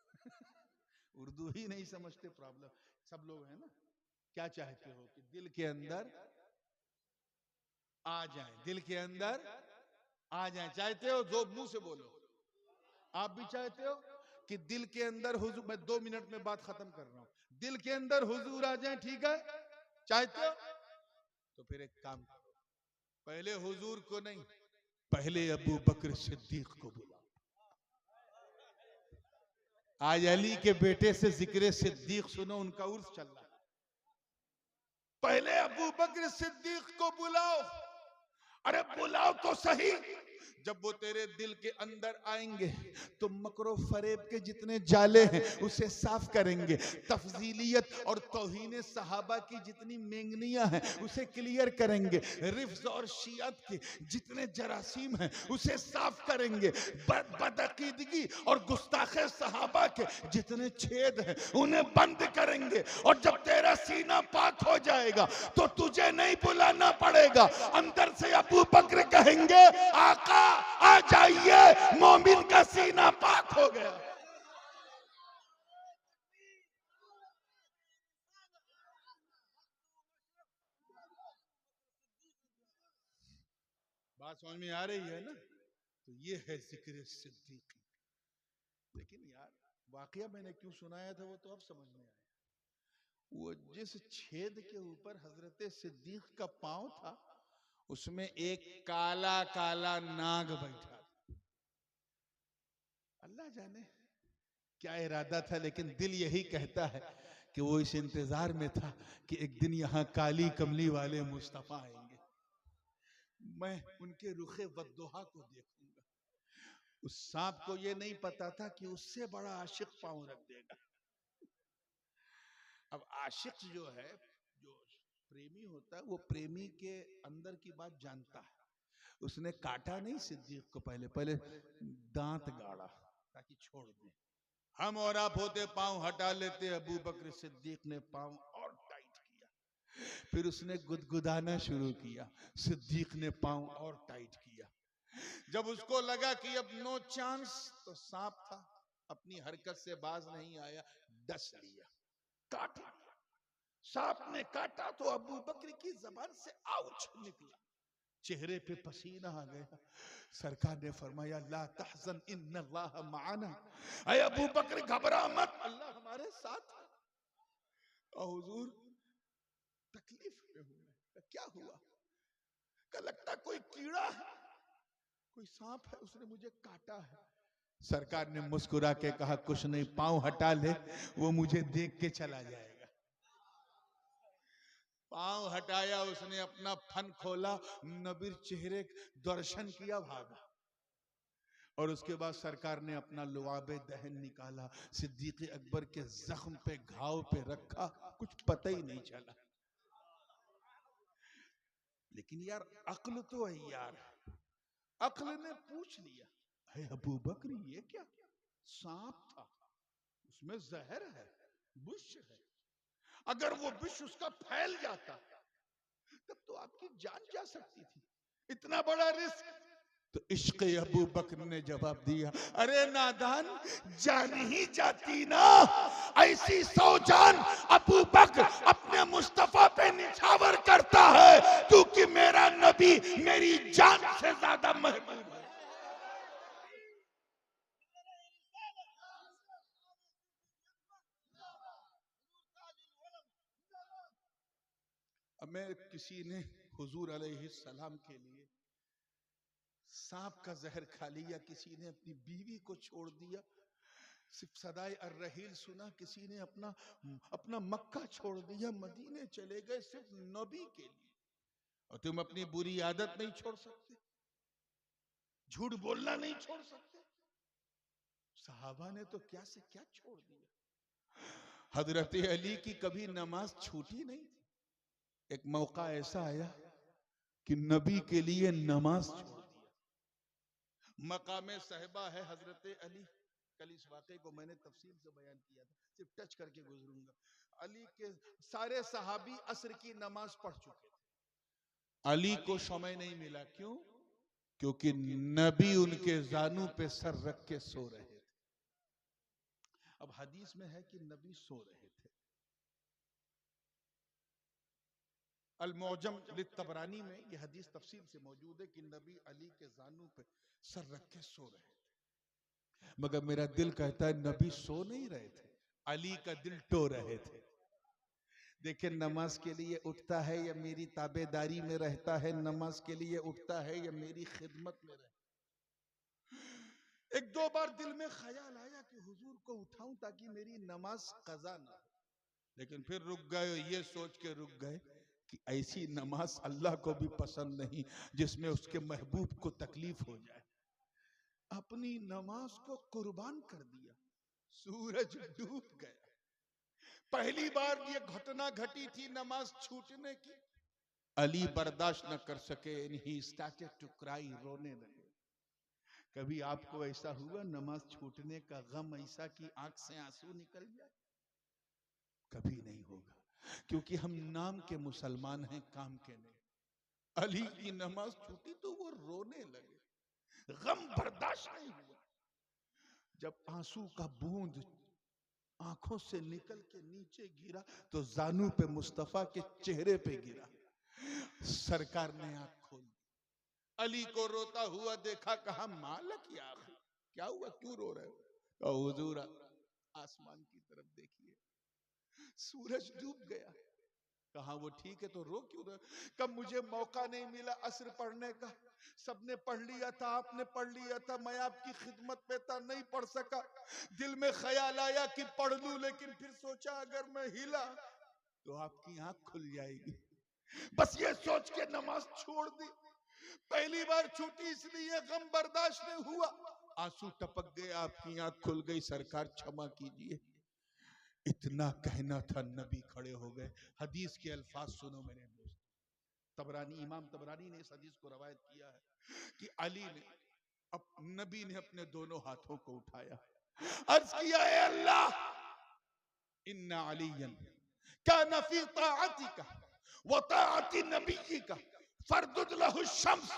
उर्दू ही नहीं समझते, प्रॉब्लम सब लोग हैं ना। क्या चाहते हो कि दिल के अंदर आ जाए, दिल के अंदर आ जाए, चाहते हो? जो मुंह से बोलो। आप भी चाहते हो कि दिल के अंदर हुजूर, मैं 2 मिनट में बात खत्म कर रहा हूं, दिल के अंदर हुजूर आ जाए, ठीक है? चाहते हो तो फिर एक काम करो, पहले हुजूर को नहीं, पहले अबू बकर सिद्दीक को बुलाओ। आज अली के बेटे से जिक्र सिद्दीक सुनो, उनका उर्स चल रहा है। पहले अबू बकर सिद्दीक को बुलाओ। अरे बुलाओ तो सही। जब वो तेरे दिल के अंदर आएंगे तो मकरो फरेब के जितने जाले हैं उसे साफ करेंगे। तफजीलियत और तौहीन सहाबा की जितनी मेंगनियां हैं उसे क्लियर करेंगे। रिफ्ज और शियत के जितने जरासीम हैं उसे साफ करेंगे। बदअकीदगी और गुस्ताखे सहाबा के जितने छेद हैं उन्हें बंद करेंगे। और जब तेरा सीना पाक हो जाएगा तो तुझे नहीं बुलाना पड़ेगा, अंदर से अबू बकर कहेंगे आका आ जाइए, मोमिन का सीना पाक हो गया। बात समझ में आ रही है ना? तो ये है जिक्र सिद्दीकी। लेकिन यार वाकया मैंने क्यों सुनाया था वो तो अब समझ में आया। वो जिस छेद के ऊपर हजरत सिद्दीक का पांव था उसमें एक काला काला नाग बैठा था। अल्लाह जाने क्या इरादा था, लेकिन दिल यही कहता है कि वो इस इंतजार में था कि एक दिन यहाँ काली कमली वाले मुस्तफा आएंगे, मैं उनके रुखे वद्दुहा को देखूंगा। उस सांप को ये नहीं पता था कि उससे बड़ा आशिक पांव रख देगा। अब आशिक जो है, जो प्रेमी होता है, वो प्रेमी के अंदर की बात जानता है। उसने काटा नहीं सिद्दीक को, पहले पहले दांत गाड़ा ताकि छोड़ दे। हम और आप होते पांव हटा लेते, अबू बकर सिद्दीक ने पांव और टाइट किया। फिर उसने गुदगुदाना शुरू किया, सिद्दीक ने पांव और टाइट किया। जब उसको लगा कि अब नो चांस, तो सांप था, अपनी हरकत से बाज नहीं आया, डस लिया, काटा। सांप ने काटा तो अबू बकर की जबान से आउच निकला, चेहरे पे पसीना आ गया। सरकार ने फरमाया ला तहज़न इन्नल्लाह माअना, ऐ अबू बकर घबरा मत, अल्लाह हमारे साथ है। और हुजूर तकलीफ में हूं, क्या हुआ? क्या लगता कोई कीड़ा है, कोई सांप है, उसने मुझे काटा है। सरकार ने मुस्कुरा के कहा कुछ नहीं, पांव हटा ले, वो मुझे देख के चला जाएगा। पांव हटाया उसने, अपना फन खोला, नबी चेहरे दर्शन किया, भागा। और उसके बाद सरकार ने अपना लुआबे दहन निकाला, सिद्दीक अकबर के जख्म पे, घाव पे रखा, कुछ पता ही नहीं चला। लेकिन यार अक्ल तो है यार, अक्ल ने पूछ लिया, है अबू बकर ये क्या? सांप था, उसमें जहर है, विष है, अगर वो विष उसका फैल जाता तब तो आपकी जान जा सकती थी, इतना बड़ा रिस्क। तो इश्क अबू बकर ने जवाब दिया, अरे नादान, जान ही जाती ना, ऐसी 100 जान अबू बकर अपने मुस्तफा पे निछावर करता है, क्योंकि मेरा नबी मेरी जान से ज्यादा महबूब है। अब मैं किसी ने हुजूर अलैहिस्सलाम के लिए सांप का जहर खा लिया, किसी ने अपनी बीवी को छोड़ दिया, सिर्फ सदाए अर्रहील सुना, किसी ने अपना अपना मक्का छोड़ दिया, मदीने चले गए सिर्फ नबी के लिए। और तुम अपनी बुरी आदत नहीं छोड़ सकते, झूठ बोलना नहीं छोड़ सकते। सहाबा ने तो क्या से क्या छोड़ दिया। हजरत अली की कभी नमाज छूटी नहीं थी। एक मौका ऐसा आया कि नबी के लिए नमाज छोड़ दिया। मकामे साहिबा है हजरत अली। कल इस वाक़े को मैंने तफसील से बयान किया था, सिर्फ टच करके गुजरूंगा। अली के सारे सहाबी असर की नमाज पढ़ चुके थे, अली को समय नहीं मिला। क्यों? क्योंकि नबी उनके जानू पे सर रख के सो रहे थे। अब हदीस में है कि नबी सो रहे थे। अल मौजम लित्तबरानी में यह हदीस तफसील से मौजूद है कि नबी अली के जानू पे सर रख के सो रहे थे। मगर मेरा दिल कहता है नबी सो नहीं रहे थे, अली का दिल टो रहे थे। देखिए, नमाज के लिए उठता है या मेरी ताबेदारी में रहता है, नमाज के लिए उठता है या मेरी खिदमत में रहता है। एक दो बार दिल में ख्याल आया कि हुजूर को उठाऊं ताकि मेरी नमाज कज़ा ना हो, लेकिन फिर रुक गए, ये सोच के रुक गए कि ऐसी नमाज अल्लाह को भी पसंद नहीं जिसमें उसके महबूब को तकलीफ हो जाए। अपनी नमाज को कुर्बान कर दिया, सूरज डूब गया। पहली बार ये घटना घटी थी नमाज छूटने की। अली बर्दाश्त न कर सके, ही स्टार्टेड टू क्राई, रोने लगे। कभी आपको ऐसा हुआ नमाज छूटने का गम ऐसा कि आंख से आंसू निकल जाए? कभी नहीं होगा, क्योंकि हम नाम के मुसलमान हैं, काम के नहीं। अली की नमाज छूटी तो वो रोने लगे, गम बर्दाश्त नहीं हुआ। जब आंसू का बूंद आंखों से निकल के नीचे गिरा तो जानू पे मुस्तफा के चेहरे पे गिरा। सरकार ने आंख खोल दी, अली को रोता हुआ देखा, कहा मालक या आखिर क्या हुआ, क्यों रो रहे हो? कहा हुजूर आसमान की तरफ देखिए, सूरज डूब गया। कहा वो ठीक है तो रो क्यों रहे? कब मुझे मौका नहीं मिला असर पढ़ने का, सबने पढ़ लिया था, आपने पढ़ लिया था, मैं आपकी खिदमत में था, नहीं पढ़ सका। दिल में ख्याल आया कि पढ़ लूं, लेकिन फिर सोचा अगर मैं हिला तो आपकी आंख खुल जाएगी। बस ये सोच के नमाज छोड़ दी। पहली बार छूटी इसलिए गम बर्दाश्त नहीं हुआ, आंसू टपक गए, आपकी आंख खुल गई, सरकार क्षमा कीजिए। इतना कहना था, नबी खड़े हो गए। हदीस के अल्फाज सुनो मेरे दोस्त, तबरानी, इमाम तबरानी ने इस हदीस को रवायत किया है कि अली ने नबी ने अपने दोनों हाथों को उठाया, अर्ज किया, ए अल्लाह, इन्ना अलियन काना फी ताअतिका व ताअति नबिय्यिका फर्दुद लहु शम्स।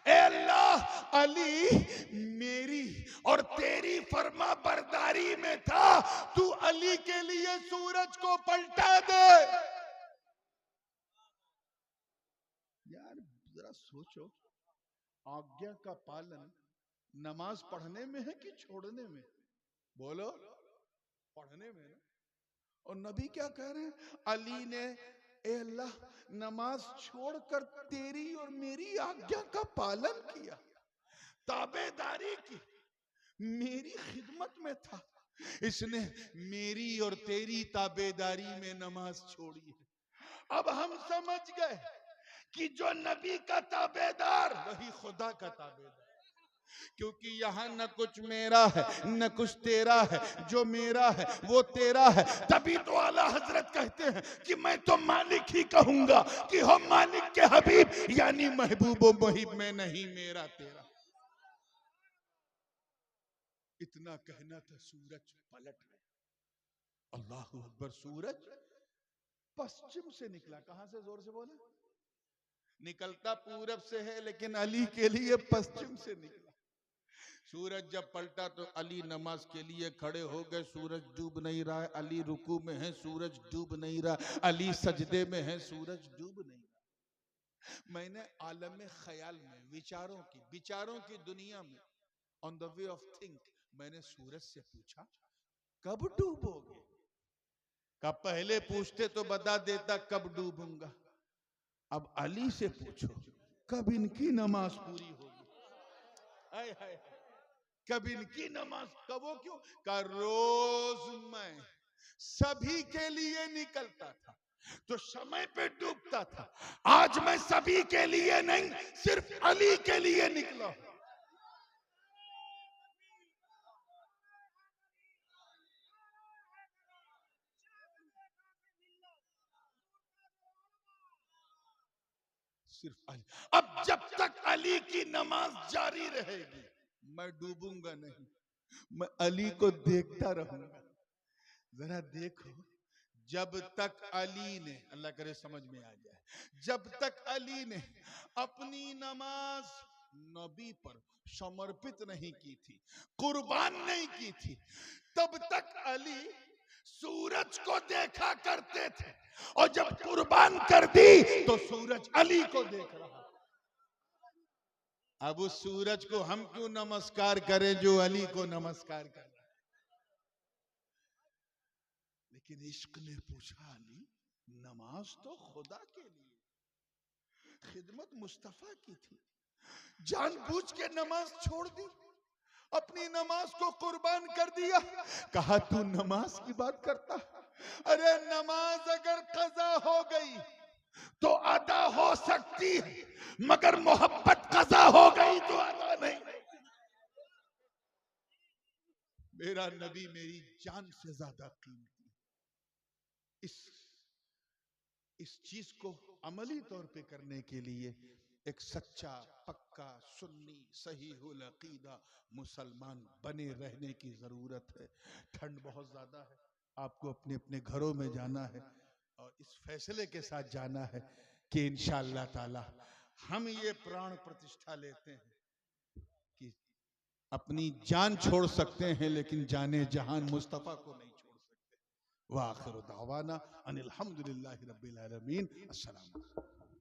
ए अल्लाह, अली मेरी और तेरी फर्मा बरदारी में था, तू अली के लिए सूरज को पलटा दे। यार जरा सोचो, आज्ञा का पालन नमाज पढ़ने में है कि छोड़ने में? बोलो, पढ़ने में ना। और नबी क्या कह रहे हैं? अली ने, ए अल्लाह, नमाज छोड़कर तेरी और मेरी आज्ञा का पालन किया, ताबेदारी की, मेरी खिदमत में था, इसने मेरी और तेरी ताबेदारी में नमाज छोड़ी है। अब हम समझ गए कि जो नबी का ताबेदार वही खुदा का ताबेदार, क्योंकि यहाँ न कुछ मेरा है न कुछ तेरा है, जो मेरा है वो तेरा है। तभी तो आला हजरत कहते हैं कि मैं तो मालिक ही कहूंगा कि हो मालिक के हबीब, यानी महबूबो मुहिब में नहीं मेरा तेरा। इतना कहना था, सूरज पलट गया। अल्लाहु अकबर। सूरज पश्चिम से निकला। कहां से? जोर से बोले। निकलता पूरब से है, लेकिन अली के लिए पश्चिम से निकला। सूरज जब पलटा तो अली नमाज के लिए खड़े हो गए। सूरज डूब नहीं रहा है, अली रुकू में है, सूरज डूब नहीं रहा, अली सजदे में है, सूरज डूब नहीं रहा। मैंने आलम ख्याल में, विचारों की दुनिया में, on the way of think, मैंने सूरज से पूछा कब डूबोगे? कब पहले पूछते तो बता देता कब डूबूंगा। अब अली से पूछो कब इनकी नमाज पूरी होगी। हाय हाय, कब इनकी नमाज, कब? वो क्यों? का रोज मैं सभी के लिए निकलता था तो समय पे डूबता था, आज मैं सभी के लिए नहीं, सिर्फ अली के लिए निकला। सिर्फ अली। अब जब तक अली की नमाज जारी रहेगी मैं डूबूंगा नहीं, मैं अली को देखता रहूंगा। जरा देखो, जब तक अली ने, अल्लाह करे समझ में आ जाए, जब तक अली ने अपनी नमाज नबी पर समर्पित नहीं की थी, कुर्बान नहीं की थी, तब तक अली सूरज को देखा करते थे, और जब कुर्बान कर दी तो सूरज अली को देख रहा। अब उस सूरज को हम क्यों नमस्कार करें जो अली को नमस्कार कर रहा है? लेकिन इश्क ने पूछा, अली नमाज तो खुदा के लिए, खिदमत मुस्तफा की थी, जानबूझ के नमाज छोड़ दी। अपनी नमाज को कुर्बान कर दिया। कहा तू नमाज की बात करता? अरे नमाज अगर कज़ा हो गई तो अदा हो सकती है, मगर मोहब्बत कज़ा हो गई तो अदा नहीं। मेरा नबी मेरी जान से ज्यादा कीमती। इस चीज को अमली तौर पे करने के लिए एक सच्चा पक्का सुन्नी सहीहुल अकीदा मुसलमान बने रहने की जरूरत है। ठंड बहुत ज्यादा है, आपको अपने अपने घरों में जाना है और इस फैसले के साथ जाना है कि इंशाअल्लाह ताला हम ये प्राण प्रतिष्ठा लेते हैं कि अपनी जान छोड़ सकते हैं लेकिन जाने जहान मुस्तफा को नहीं छोड़ सकते। व आखिर दावाना अनिल हम्दुलिल्लाहि रब्बिल आलमीन। अस्सलाम।